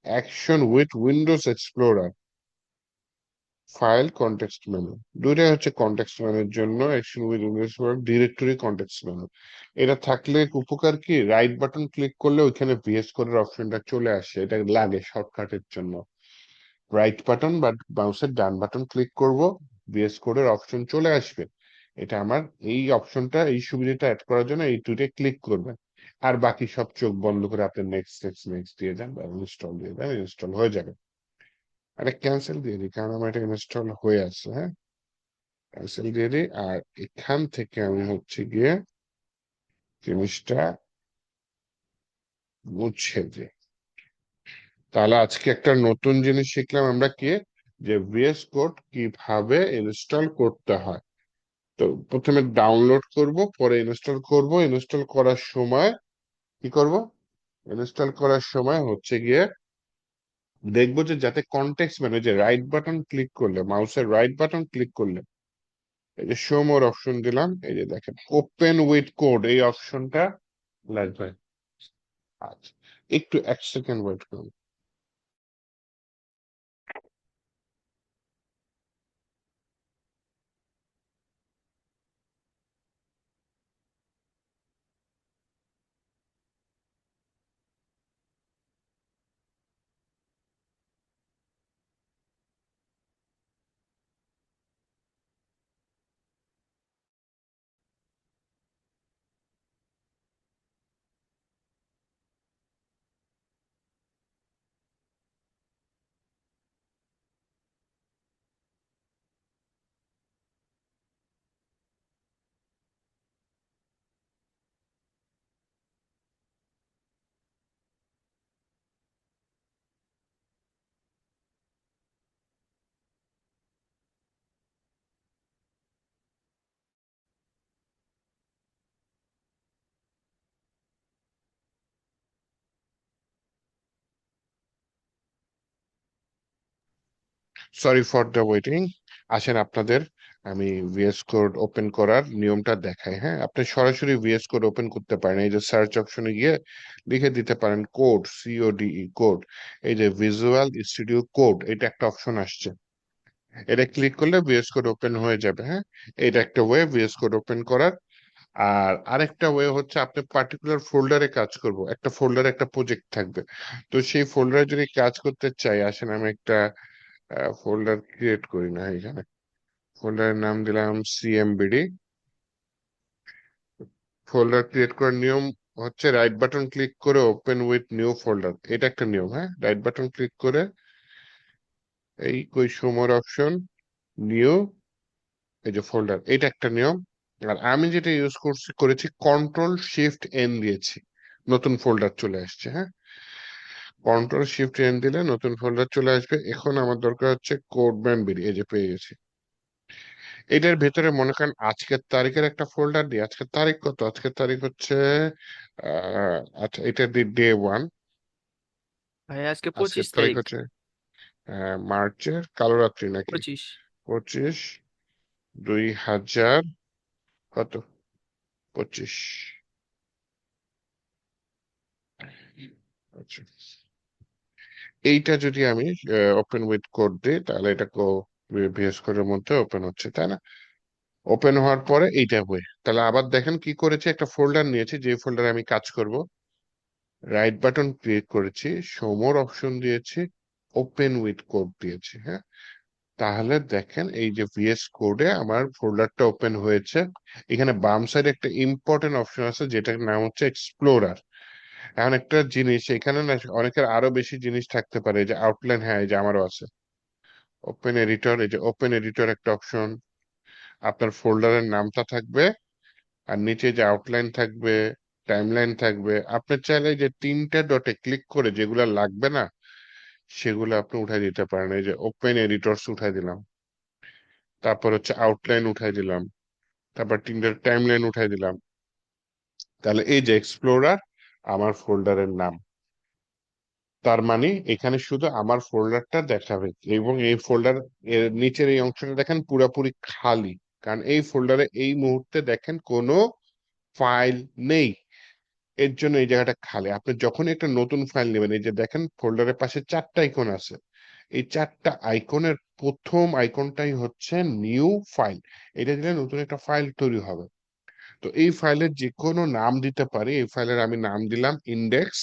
action with Windows Explorer file context menu. দুইটাই হচ্ছে কনটেক্সট মেনুর জন্য, action with Windows Explorer directory context menu. এটা থাকলে উপকার কি, রাইট বাটন ক্লিক করলে ওইখানে ভিএস কোডের অপশনটা চলে আসে, এটা লাগে শর্টকাটের জন্য। রাইট বাটন বা মাউসের ডান বাটন ক্লিক করব, ভিএস কোডের অপশন চলে আসবে। এটা আমার এই অপশনটা, এই সুবিধাটা অ্যাড করার জন্য এই দুইটা ক্লিক করবেন। আর বাকি সব চোখ বন্ধ করে আপনি নেক্সট নেক্সট নেক্সট দিয়ে যান বা ইনস্টল দিয়ে দেন, ইনস্টল হয়ে যাবে। আরে ক্যান্সেল দিয়ে দিই, কারণ আমার এটা ইনস্টল হয়ে আছে। হ্যাঁ, ক্যান্সেল দিয়ে দিই। আর এখান থেকে আমি হচ্ছে গিয়ে জিনিসটা মুছে দিই। তাহলে আজকে একটা নতুন জিনিস শিখলাম আমরা, কি যে ভিএস কোড কিভাবে ইনস্টল করতে হয়। তো প্রথমে ডাউনলোড করব, পরে ইনস্টল করব। ইনস্টল করার সময় কি করব? ইনস্টল করার সময় হচ্ছে গিয়ে দেখবো যে যাতে কনটেক্সট মেনু, যে রাইট বাটন ক্লিক করলে, মাউসের রাইট বাটন ক্লিক করলে এই যে শো মোর অপশন দিলাম, এই যে দেখেন ওপেন উইথ কোড এই অপশনটা লাগবে। আচ্ছা, একটু 1 সেকেন্ড ওয়েট করুন। Sorry for the waiting. আসেন আপনাদের আমি ভিএস কোড ওপেন করার নিয়মটা দেখাই। হ্যাঁ, আপনি সরাসরি ভিএস কোড ওপেন করতে পারেন। এই যে সার্চ অপশনে গিয়ে লিখে দিতে পারেন কোড, সিওডিই কোড। এই যে ভিজুয়াল স্টুডিও কোড, এটা একটা অপশন আসছে, এটা ক্লিক করলে ভিএস কোড ওপেন হয়ে যাবে। হ্যাঁ, এটা একটা ওয়ে ভিএস কোড ওপেন করার। আর আরেকটা ওয়ে হচ্ছে আপনি পার্টিকুলার ফোল্ডারে কাজ করব, একটা ফোল্ডারে একটা প্রজেক্ট থাকবে। তো সেই ফোল্ডারে যদি কাজ করতে চাই, আসেন আমি একটা ফোল্ডার ক্রিয়েট করি না এখানে। ফোল্ডারের নাম দিলাম সিএমবিডি। ফোল্ডার ক্রিয়েট করার নিয়ম হচ্ছে রাইট বাটন ক্লিক করে ওপেন উইথ নিউ ফোল্ডার, এটা একটা নিয়ম। হ্যাঁ, রাইট বাটন ক্লিক করে এই কই সমর অপশন, নিউ, এই যে ফোল্ডার, এটা একটা নিয়ম। আর আমি যেটা ইউজ করেছি কন্ট্রোল শিফট এন দিয়েছি, নতুন ফোল্ডার চলে আসছে। হ্যাঁ, কন্ট্রোল শিফট এন দিলে নতুন ফোল্ডার চলে আসবে। এখন আমার দরকার হচ্ছে কোডম্যান বিডি, এই যে পেয়ে গেছি। এটার ভেতরে মনে করেন আজকের তারিখের একটা ফোল্ডার দিই। আজকের তারিখ কত? আজকের তারিখ হচ্ছে আচ্ছা, এটা দিই ডে 1। ভাই আজকে আজকের 25 তারিখ তারিখ। হচ্ছে মার্চের কালো রাত্রি নাকি? 25। 25/2000 কত? 25। আচ্ছা, এইটা যদি আমি ওপেন উইথ কোড দিই, তাহলে এটা ভিএস কোডের মধ্যে ওপেন হচ্ছে, তাই না? ওপেন হওয়ার পরে এইটা বই, তাহলে আবার দেখেন কি করেছে, একটা ফোল্ডার নিয়েছি, যে ফোল্ডারে আমি কাজ করব। রাইট বাটন ক্লিক করেছি, সমর অপশন দিয়েছি, ওপেন উইথ কোড দিয়েছি। হ্যাঁ, তাহলে দেখেন এই যে ভিএস কোডে আমার ফোল্ডারটা ওপেন হয়েছে। এখানে বাম সাইডে একটা ইম্পর্টেন্ট অপশন আছে যেটার নাম হচ্ছে এক্সপ্লোরার। এখন একটা জিনিস এখানে না, অনেকের আরো বেশি জিনিস থাকতে পারে, যে আউটলাইন, হ্যাঁ এই যে আমারও আছে ওপেন এডিটর। এই যে ওপেন এডিটর একটা অপশন, আপনার ফোল্ডারের নামটা থাকবে, আর নিচে যে আউটলাইন থাকবে, টাইমলাইন থাকবে। আপনি চাইলে যে 3টে ডটে ক্লিক করে যেগুলা লাগবে না সেগুলো আপনি উঠাই দিতে পারেন। এই যে ওপেন এডিটরস উঠাই দিলাম, তারপর হচ্ছে আউটলাইন উঠাই দিলাম, তারপর 3টে টাইমলাইন উঠাই দিলাম। তাহলে এই যে এক্সপ্লোরার আমার ফোল্ডারের নাম, তার মানে এখানে শুধু আমার ফোল্ডারটা দেখাবে। এবং এই ফোল্ডার এর নিচের এই অংশটা দেখেন পুরাপুরি খালি, কারণ এই ফোল্ডারে এই মুহূর্তে দেখেন কোনো ফাইল নেই। এর জন্য এই জায়গাটা খালি। আপনি যখন একটা নতুন ফাইল নেবেন, এই যে দেখেন ফোল্ডারের পাশে 4টা আইকন আছে, এই 4টা আইকনের প্রথম আইকনটাই হচ্ছে নিউ ফাইল। এটা দিলে নতুন একটা ফাইল তৈরি হবে। তো এই ফাইলের যে কোনো নাম দিতে পারি। এই ফাইলের আমি নাম দিলাম ইন্ডেক্স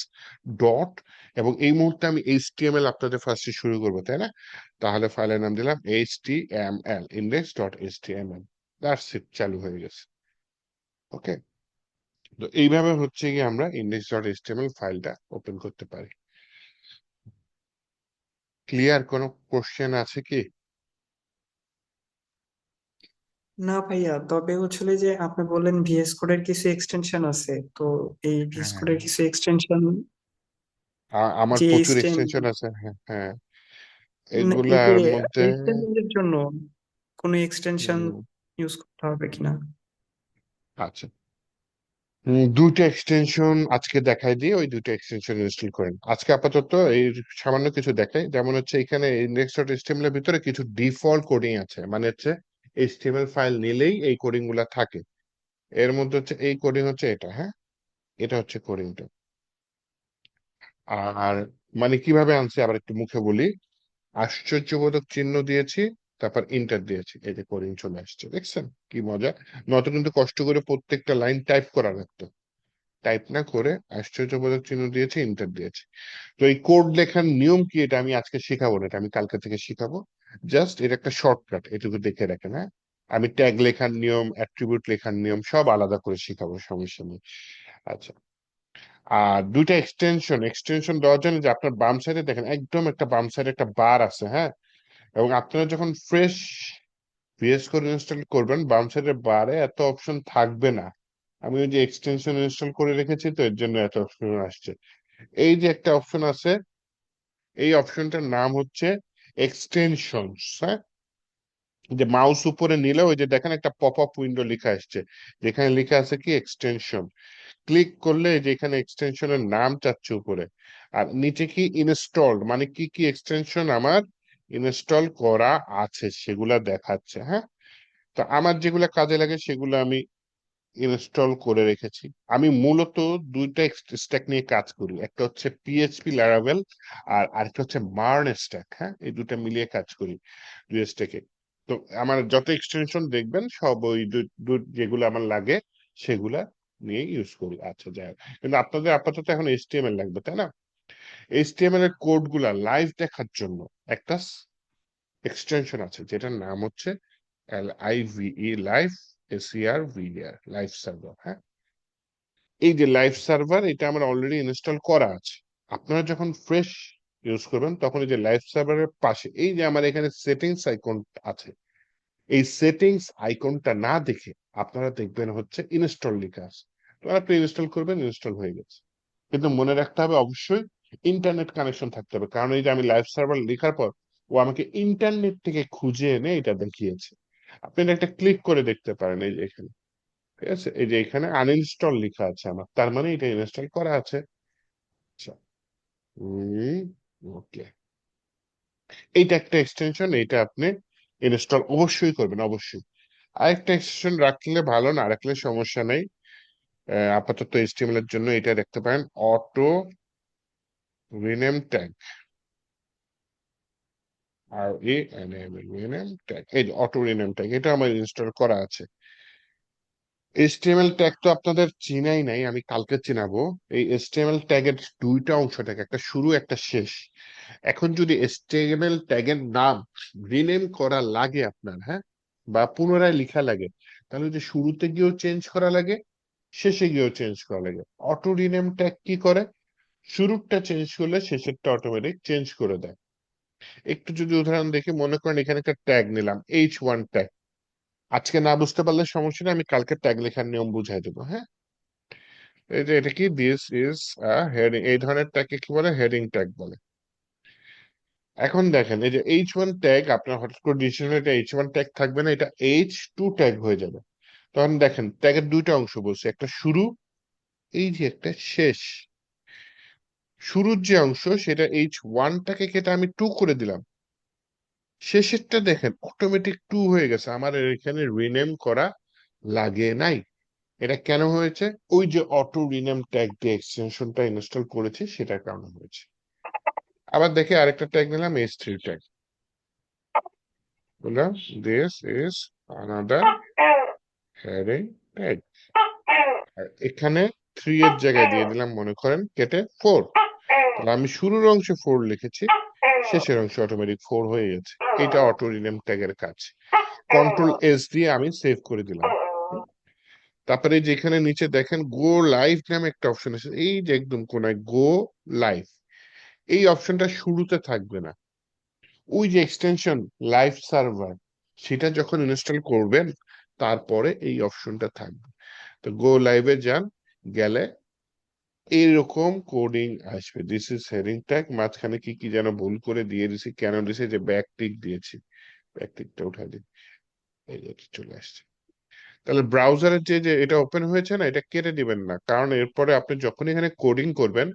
ডট, এবং এই মুহূর্তে আমি এইচটিএমএল আপনাদের ফার্স্টে শুরু করবো, তাই না? তাহলে ফাইলের নাম দিলাম HTML, index dot HTML. That's it, চালু হয়ে গেছে। ওকে, তো এইভাবে হচ্ছে কি আমরা ইন্ডেক্স ডট এইচটিএমএল ফাইলটা ওপেন করতে পারি। ক্লিয়ার? কোনো কোশ্চেন আছে কি? না ভাইয়া, তবে হচ্ছিল যে আপনি বললেন ভিএস কোডের কিছু এক্সটেনশন আছে, তো এই ভিএস হ্যাঁ, কোডের কিছু এক্সটেনশন আমার যে প্রচুর HTML এক্সটেনশন আছে, হ্যাঁ হ্যাঁ, এই যে এগুলার মধ্যে HTML এর জন্য কোনো এক্সটেনশন হুম, ইউজ করতে হবে কিনা? আচ্ছা, দুইটা এক্সটেনশন আজকে দেখাই দিয়ে ওই দুইটা এক্সটেনশন ইনস্টল করেন। আজকে আপাতত এই সামান্য কিছু দেখাই, যেমন হচ্ছে এখানে index.html এর ভিতরে কিছু ডিফল্ট কোডিং আছে, মানে হচ্ছে HTML ফাইল নিলেই এই কোডিং গুলা থাকে। এর মধ্যে হচ্ছে এই কোডিং হচ্ছে এটা, হ্যাঁ, এটা হচ্ছে কোডিংটা। আর মানে কিভাবে আনছি আবার একটু মুখে বলি, আশ্চর্যবোধক চিহ্ন দিয়েছি, তারপর ইন্টার দিয়েছি, এই যে কোডিং চলে আসছে, দেখছেন কি মজা। নয়তো কিন্তু কষ্ট করে প্রত্যেকটা লাইন টাইপ করা লাগতো, টাইপ না করে আশ্চর্যবোধক চিহ্ন দিয়েছি, ইন্টার দিয়েছি। তো এই কোড লেখার নিয়ম কি এটা আমি আজকে শিখাবো না, এটা আমি কালকে থেকে শিখাবো। জাস্ট এটা একটা শর্টকাট, এটুকু দেখে রাখেন, হ্যাঁ। আমি ট্যাগ লেখার নিয়ম, অ্যাট্রিবিউট লেখার নিয়ম সব আলাদা করে শিখাবো, সমস্যা নেই। আচ্ছা, আর দুইটা এক্সটেনশন দেওয়ার জন্য যে আপনার বাম সাইডে দেখেন, একদম একটা বাম সাইডে একটা বার আছে, হ্যাঁ। এবং আপনারা যখন ফ্রেশ ভিএস কোড ইনস্টল করবেন, বাম সাইডের বারে এত অপশন থাকবে না। আমি ওই যে এক্সটেনশন ইনস্টল করে রেখেছি, তো এর জন্য এত অপশন আসছে। এই যে একটা অপশন আছে, এই অপশনটার নাম হচ্ছে এক্সটেনশনস, হ্যাঁ। যে মাউস উপরে নিলে ওই যে দেখেন একটা পপ আপ উইন্ডো লেখা আসছে, যেখানে লেখা আছে কি এক্সটেনশন। ক্লিক করলে এই যে এখানে এক্সটেনশনের নাম চাচ্ছে উপরে, আর নিচে কি ইনস্টলড, মানে কি কি এক্সটেনশন আমার ইনস্টল করা আছে সেগুলা দেখাচ্ছে, হ্যাঁ। তো আমার যেগুলা কাজে লাগে সেগুলো আমি ইনস্টল করে রেখেছি। আমি মূলত দুইটা স্ট্যাক নিয়ে কাজ করি, একটা হচ্ছে পিএইচপি ল্যারাভেল, আর আরেকটা হচ্ছে মার্ন স্ট্যাক, হ্যাঁ। এই দুটো মিলিয়ে কাজ করি দুই স্ট্যাকে। তো আমার যত এক্সটেনশন দেখবেন সব ওই যেগুলো আমার লাগে সেগুলা নিয়ে ইউজ করি। আচ্ছা, যাই হোক। কিন্তু আপনাদের আপাতত এখন এইচটিএমএল লাগবে, তাই না? এইচটিএমএল এর কোড গুলা লাইভ দেখার জন্য একটা এক্সটেনশন আছে, যেটার নাম হচ্ছে LIVE, live, SERVER, live server, হ্যাঁ। এই যে লাইভ সার্ভার, এটা আমার অলরেডি ইনস্টল করা আছে। আপনারা যখন ফ্রেশ ইউজ করবেন তখন এই যে লাইভ সার্ভারের পাশে এই যে আমার এখানে সেটিংস আইকন আছে, এই সেটিংস আইকনটা না দেখে আপনারা দেখবেন হচ্ছে ইনস্টল লেখা আছে। তো আপনি ইনস্টল করবেন, ইনস্টল হয়ে গেছে। কিন্তু মনে রাখতে হবে অবশ্যই ইন্টারনেট কানেকশন থাকতে হবে, কারণ এই যে আমি লাইভ সার্ভার লেখার পর ও আমাকে ইন্টারনেট থেকে খুঁজে এনে এটা দেখিয়েছে। আপনি এটা একটা ক্লিক করে দেখতে পারেন, এই যে এখানে, ঠিক আছে, এই যে এখানে আনইনস্টল লেখা আছে আমার, তার মানে এটা ইনস্টল করা আছে। আচ্ছা, ওকে, এইটা একটা এক্সটেনশন, এইটা আপনি ইনস্টল অবশ্যই করবেন, অবশ্যই। আরেকটা এক্সটেনশন রাখলে ভালো, না রাখলে সমস্যা নেই। আপাতত এইচটিএমএল এর জন্য এটা দেখতে পারেন, auto rename tag, rename tag, এই যে অটো রিনেম ট্যাগ, এটা আমার ইনস্টল করা আছে। এইচটিএমএল ট্যাগ তো আপনাদের চিনাই নাই, আমি কালকে চিনাবো। এই এইচটিএমএল ট্যাগের দুইটা অংশ থাকে, একটা শুরু একটা শেষ। এখন যদি এইচটিএমএল ট্যাগের নাম রিনেম করা লাগে আপনার, হ্যাঁ, বা পুনরায় লেখা লাগে, তাহলে যে শুরুতে গিয়েও চেঞ্জ করা লাগে, শেষে গিয়েও চেঞ্জ করা লাগে। অটো রিনেম ট্যাগ কি করে, শুরুরটা চেঞ্জ করলে শেষেরটা অটোমেটিক চেঞ্জ করে দেয়। একটু যদি উদাহরণ দেখি, মনে করেন এখানে একটা ট্যাগ নিলাম H1 ট্যাগ। আজকে না বুঝতে পারলে সমস্যা নেই, আমি কালকে ট্যাগ লেখার নিয়ম বুঝাই দেবো, হ্যাঁ। এই যে এটা কি, দিস ইজ হেডিং, এই ধরনের ট্যাগকে কি বলে, হেডিং ট্যাগ বলে। এখন দেখেন এই যে H1 ট্যাগ, আপনার হঠাৎ করে ডিসিশন এটা H1 ট্যাগ থাকবে না, এটা H2 ট্যাগ হয়ে যাবে। তখন দেখেন ট্যাগের দুইটা অংশ বলছে, একটা শুরু, এই যে একটা শেষ। শুরুর যে অংশ সেটা H1টাকে কেটে আমি 2 করে দিলাম, শেষেরটা দেখেন অটোমেটিক 2 হয়ে গেছে, আমার এখানে রিনেম করা লাগে নাই। এটা কেন হয়েছে, ওই যে অটো রিনেম ট্যাগ দিয়ে এক্সটেনশনটা ইনস্টল করেছি সেটার কারণে হয়েছে। আবার দেখে আরেকটা ট্যাগ নিলাম H3 ট্যাগ, বললাম this is another heading tag, আর এখানে 3 এর জায়গায় দিয়ে দিলাম মনে করেন কেটে 4। তাহলে আমি শুরুর অংশে 4 লিখেছি, শেষের অংশে অটোমেটিক 4 হয়ে গেছে। এটা অটো রিনেম ট্যাগের কাজ। কন্ট্রোল S দিয়ে আমি সেভ করে দিলাম। তারপরে যেখানে নিচে দেখেন গো লাইভ নামে একটা অপশন আছে, এই যে একদম কোনায় গো লাইভ, এই অপশনটা শুরুতে থাকবে না। ওই যে এক্সটেনশন লাইভ সার্ভার, সেটা যখন ইনস্টল করবেন তারপরে এই অপশনটা থাকবে। তো গো লাইভে যান, গেলে এইরকম কোডিং আসবে। দিস ইজ হেডিং ট্যাগ, মাঝখানে কি কি যেন ভুল করে দিয়ে দিছি, কেন দিছি, যে ব্যাক টিক দিয়েছি, ব্যাক টিকটা উঠাই দিই, এই যে চলে আসছে। তাহলে ব্রাউজারের যে এটা ওপেন হয়েছে না, এটা কেটে দিবেন না, কারণ এরপরে আপনি যখন এখানে কোডিং করবেন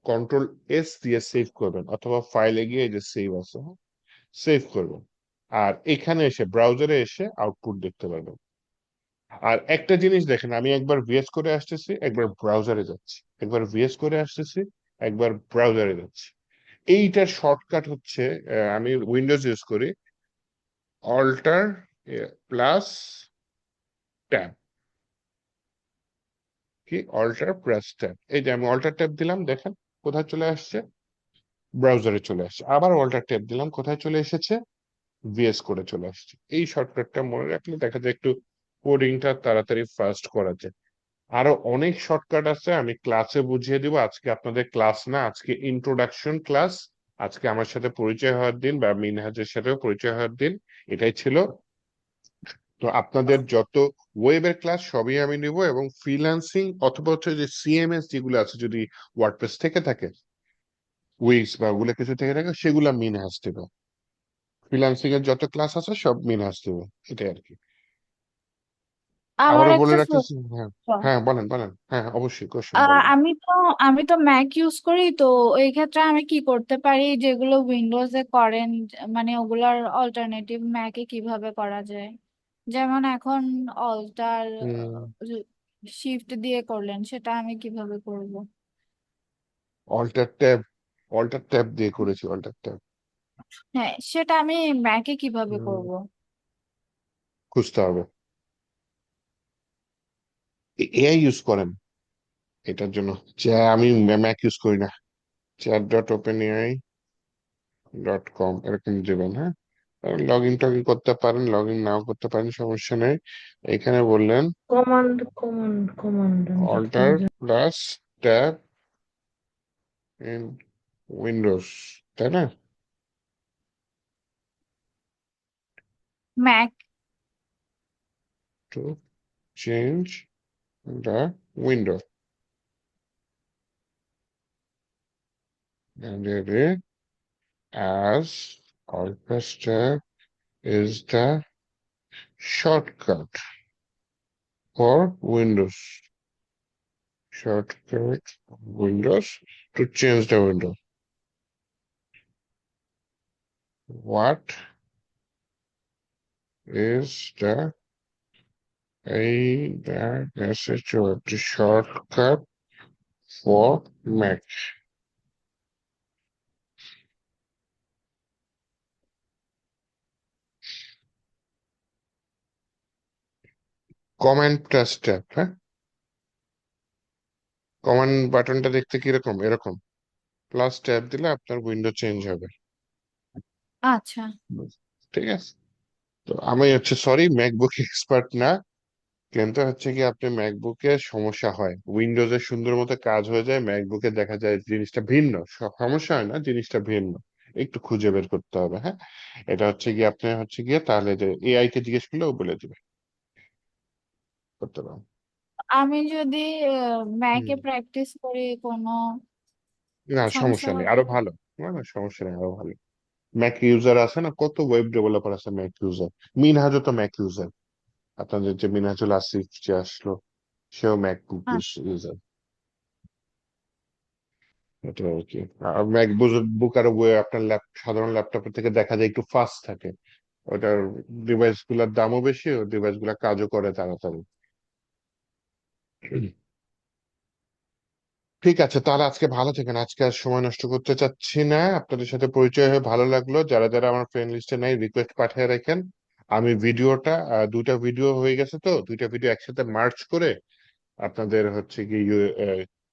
কন্ট্রোল S দিয়ে সেভ করবেন, অথবা ফাইলে গিয়ে এই যে সেভ আছে, সেভ করবেন, আর এখানে এসে ব্রাউজারে এসে আউটপুট দেখতে পারবেন। আর একটা জিনিস দেখেন, আমি একবার ভিএস করে আসতেছি, একবার ব্রাউজারে যাচ্ছি, একবার ভিএস করে আসতেছি, একবার ব্রাউজারে যাচ্ছি। এইটার শর্টকাট হচ্ছে, আমি উইন্ডোজ ইউজ করি, অল্টার প্লাস ট্যাব। কি অল্টার প্লাস ট্যাব, এই যে আমি অল্টার ট্যাব দিলাম, দেখেন কোথায় চলে আসছে, ব্রাউজারে চলে আসছে। আবার অল্টার ট্যাব দিলাম, কোথায় চলে এসেছে, ভিএস করে চলে আসছে। এই শর্টকাটটা মনে রাখলে দেখা যায় একটু কোডিংটা তাড়াতাড়ি ফাস্ট করা যায়। আরো অনেক শর্টকাট আছে, আমি ক্লাসে বুঝিয়ে দিব। আজকে আপনাদের ক্লাস না, আজকে ইন্ট্রোডাকশন ক্লাস। আজকে আমার সাথে পরিচয় হওয়ার দিন, বা মিনহাজের সাথেও পরিচয় হওয়ার দিন, এটাই ছিল। তো আপনাদের যত ওয়েবের ক্লাস সবই আমি নিব, এবং ফ্রিল্যান্সিং অথবা হচ্ছে যে সিএমএস যেগুলো আছে, যদি ওয়ার্ডপ্রেস থেকে থাকে, উইক্স বা ওগুলো কিছু থেকে থাকে, সেগুলো মিনহাজ দেবে। ফ্রিল্যান্সিং এর যত ক্লাস আছে সব মিনহাজ দেবে, এটাই আর কি। আমার আবারও বলে একটা রাখতেছি, হ্যাঁ। হ্যাঁ, বলেন বলেন, হ্যাঁ হ্যাঁ, অবশ্যই কোশ্চেন বলেন। আমি তো ম্যাক ইউজ করি, তো এই ক্ষেত্রে আমি কি করতে পারি যেগুলো উইন্ডোজে করেন, মানে ওগুলার অল্টারনেটিভ ম্যাকে কিভাবে করা যায়? যেমন এখন অল্টার হুম, শিফট দিয়ে করলেন, সেটা আমি কিভাবে করব? অল্টার ট্যাব, অল্টার ট্যাব দিয়ে করেছি, অল্টার ট্যাব। হ্যাঁ, সেটা আমি ম্যাকে কিভাবে হুম, করব? খুঁজতে হবে। এআই ইউজ করেন এটার জন্য। আমি ম্যাক ইউজ করি না। chat.openai.com এরকম দেবেন, হ্যাঁ। লগ ইন টগ ইন করতে পারেন, লগ ইন নাও করতে পারেন, সমস্যা নেই। এখানে বললেন কমান্ড আমি যদি alt plus tab in Windows, তাই না? Mac. To change the window, and it as Alt tab is the shortcut for Windows. Shortcut Windows to change the window. What is the message or the shortcut for Mac? Command plus tab, হ্যাঁ। Command বাটনটা দেখতে কিরকম, এরকম plus tab দিলে আপনার window change হবে। আচ্ছা। ঠিক আছে। তো আমি হচ্ছে সরি ম্যাকবুক এক্সপার্ট না, কিন্তু হচ্ছে কি আপনি ম্যাকবুকে সমস্যা হয়, উইন্ডোজে সুন্দর মতো কাজ হয়ে যায়, ম্যাকবুকে দেখা যায় জিনিসটা ভিন্ন। সমস্যা হয় না, জিনিসটা ভিন্ন, একটু খুঁজে বের করতে হবে, হ্যাঁ। এটা হচ্ছে কি আপনি হচ্ছে গিয়ে তাহলে যে এআই কে জিজ্ঞেস করলে ও বলে দিবে, করতে পারেন। আমি যদি ম্যাকে হুম, প্র্যাকটিস করি, কোনো না সমস্যা সমস্যা নেই, হবে? আরো ভালো। না না, সমস্যা নেই, আরো ভালো। ম্যাক ইউজার আছে না, কত ওয়েব ডেভেলপার আছে ম্যাক ইউজার। মিনহাজও তো ম্যাক ইউজার, আপনাদের যে মিনহাজুল আসিফ যে আসলো, সেও ম্যাকবুক ইউজার। এটা আর কি। আর ম্যাকবুক আর আপনার সাধারণ ল্যাপটপের থেকে দেখা যায় একটু ফাস্ট থাকে। ওটার ডিভাইস গুলার দামও বেশি, ও ডিভাইস গুলা কাজও করে তাড়াতাড়ি। ঠিক আছে, তাহলে আজকে ভালো থাকেন, আজকে আর সময় নষ্ট করতে চাচ্ছি না। আপনাদের সাথে পরিচয় হয়ে ভালো লাগলো। যারা যারা আমার ফ্রেন্ড লিস্টে নাই রিকোয়েস্ট পাঠিয়ে রাখেন। আমি ভিডিওটা, দুইটা ভিডিও হয়ে গেছে, তো দুইটা ভিডিও একসাথে মার্চ করে আপনাদের হচ্ছে কি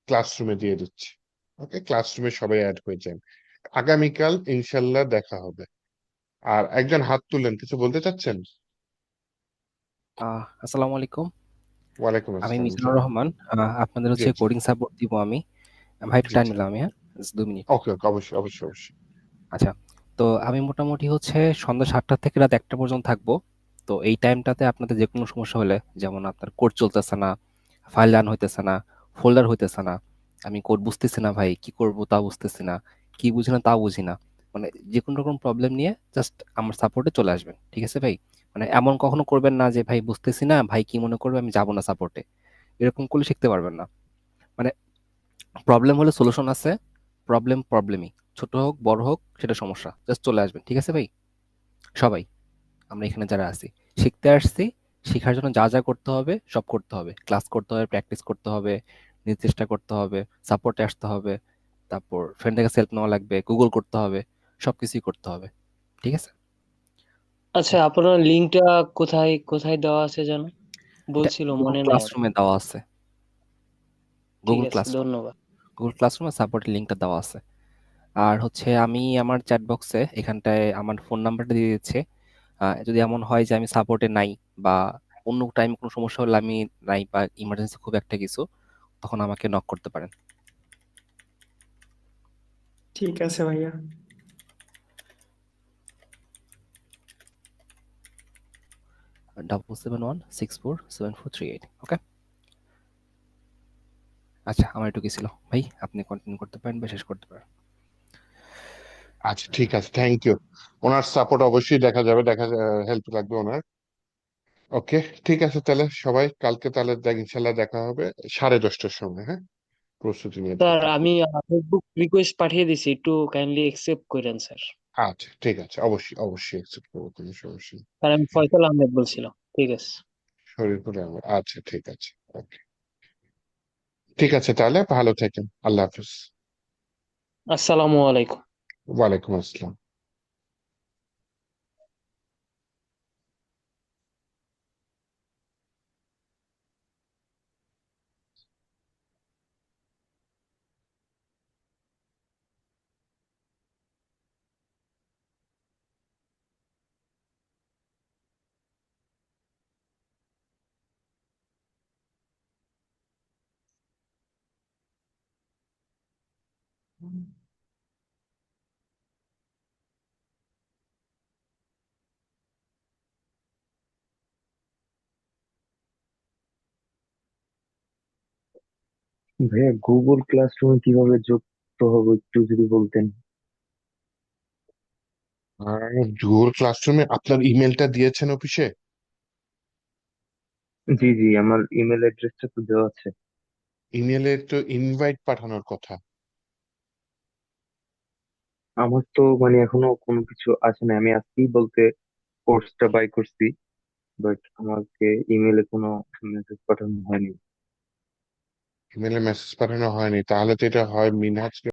ক্লাসরুমে দিয়ে দিচ্ছি। ওকে, ক্লাসরুমে সবাই অ্যাড হয়ে যান। আগামীকাল ইনশাল্লাহ দেখা হবে। আর একজন হাত তুললেন, কিছু বলতে চাচ্ছেন? আসসালামু আলাইকুম। ওয়ালাইকুম আমি আসসালাম, জি। মিজানুর রহমান। আপনাদের জি হচ্ছে জি কোডিং সাপোর্ট দিব আমি। ভাই একটু জি টাইম জি। নিলাম আমি, হ্যাঁ, জাস্ট 2 মিনিট। ওকে ওকে, অবশ্যই অবশ্যই অবশ্যই। আচ্ছা, তো আমি মোটামুটি হচ্ছে সন্ধ্যা 7টা থেকে রাত 1টা পর্যন্ত থাকবো। তো এই টাইমটাতে আপনাদের যে কোনো সমস্যা হলে, যেমন আপনার কোড চলতেছে না, ফাইল রান হইতেছে না, ফোল্ডার হইতেছে না, আমি কোড বুঝতেছি না ভাই, কি করব তা বুঝতেছি না, কি বুঝি না তা বুঝি না, মানে যে কোনো রকম প্রবলেম নিয়ে জাস্ট আমার সাপোর্টে চলে আসবেন, ঠিক আছে ভাই? মানে এমন কখনো করবেন না যে ভাই বুঝতেছি না, ভাই কি মনে করবে, আমি যাব না সাপোর্টে। এরকম করলে শিখতে পারবেন না। মানে প্রবলেম হলে সলিউশন আছে, প্রবলেম প্রবলেমই, ছোট হোক বড় হোক সেটা সমস্যা, জাস্ট চলে আসবেন, ঠিক আছে ভাই? সবাই আমরা এখানে যারা আছি শিখতে আসছি, শেখার জন্য যা যা করতে হবে সব করতে হবে, ক্লাস করতে হবে, প্র্যাকটিস করতে হবে, নিজে চেষ্টা করতে হবে, সাপোর্টে আসতে হবে, তারপর ফ্রেন্ডের কাছে হেল্প নেওয়া লাগবে, গুগল করতে হবে, সবকিছুই করতে হবে, ঠিক আছে? আচ্ছা, আপনার লিঙ্কটা কোথায় কোথায় দেওয়া আছে যেন এটা বলছিল, গুগল মনে নাই আমার। ক্লাসরুমে দেওয়া আছে। ঠিক গুগল আছে, ক্লাসরুম, ধন্যবাদ। গুগল ক্লাসরুমে সাপোর্টের লিঙ্কটা দেওয়া আছে। আর হচ্ছে আমি আমার চ্যাট বক্সে এখানটায় আমার ফোন নাম্বারটা দিয়ে দিচ্ছি। যদি এমন হয় যে আমি সাপোর্টে নাই, বা অন্য টাইম কোনো সমস্যা হলে আমি নাই, বা ইমার্জেন্সি খুব একটা কিছু, তখন আমাকে নক করতে পারেন। ঠিক আছে ভাইয়া। 771647438। ওকে, আচ্ছা আমার একটু কি ছিল ভাই, আপনি কন্টিনিউ করতে পারেন বা শেষ করতে পারেন। আচ্ছা ঠিক আছে, থ্যাংক ইউ। ওনার সাপোর্ট অবশ্যই দেখা যাবে, হেল্প লাগবে ওনার। ওকে, ঠিক আছে তাহলে সবাই কালকে তাহলে ইনশাল্লাহ দেখা হবে 10:30টার সময়, হ্যাঁ? প্রস্তুতি নিয়ে স্যার, থাকবেন। আমি ফেসবুক রিকোয়েস্ট পাঠিয়ে দিছি, একটু কাইন্ডলি অ্যাকসেপ্ট করেন স্যার। আচ্ছা ঠিক আছে, অবশ্যই অবশ্যই অ্যাকসেপ্ট করবো, কোনো সমস্যা নেই। স্যার, আমি ফয়সাল আহমেদ বলছিলাম। ঠিক আছে। শরীর করে আমার, আচ্ছা ঠিক আছে, ওকে। ঠিক আছে তাহলে, ভালো থাকেন, আল্লাহ হাফিজ। আসসালামু আলাইকুম। ওয়ালাইকুম আসসালাম। ভাইয়া, গুগল ক্লাসরুমে কিভাবে যুক্ত হবো একটু যদি বলতেন। আর গুগল ক্লাসরুমে আপনার ইমেলটা দিয়েছেন অফিসে? জি জি, আমার ইমেল অ্যাড্রেসটা তো দেওয়া আছে। ইমেলে তো ইনভাইট পাঠানোর কথা। আমার তো মানে এখনো কোনো কিছু আসে না, আমি আজকেই বলতে কোর্সটা বাই করছি, বাট আমাকে ইমেলে কোনো মেসেজ পাঠানো হয়নি। ইমেলে মেসেজ পাঠানো হয়নি, তাহলে তো এটা হয় মিনহাজ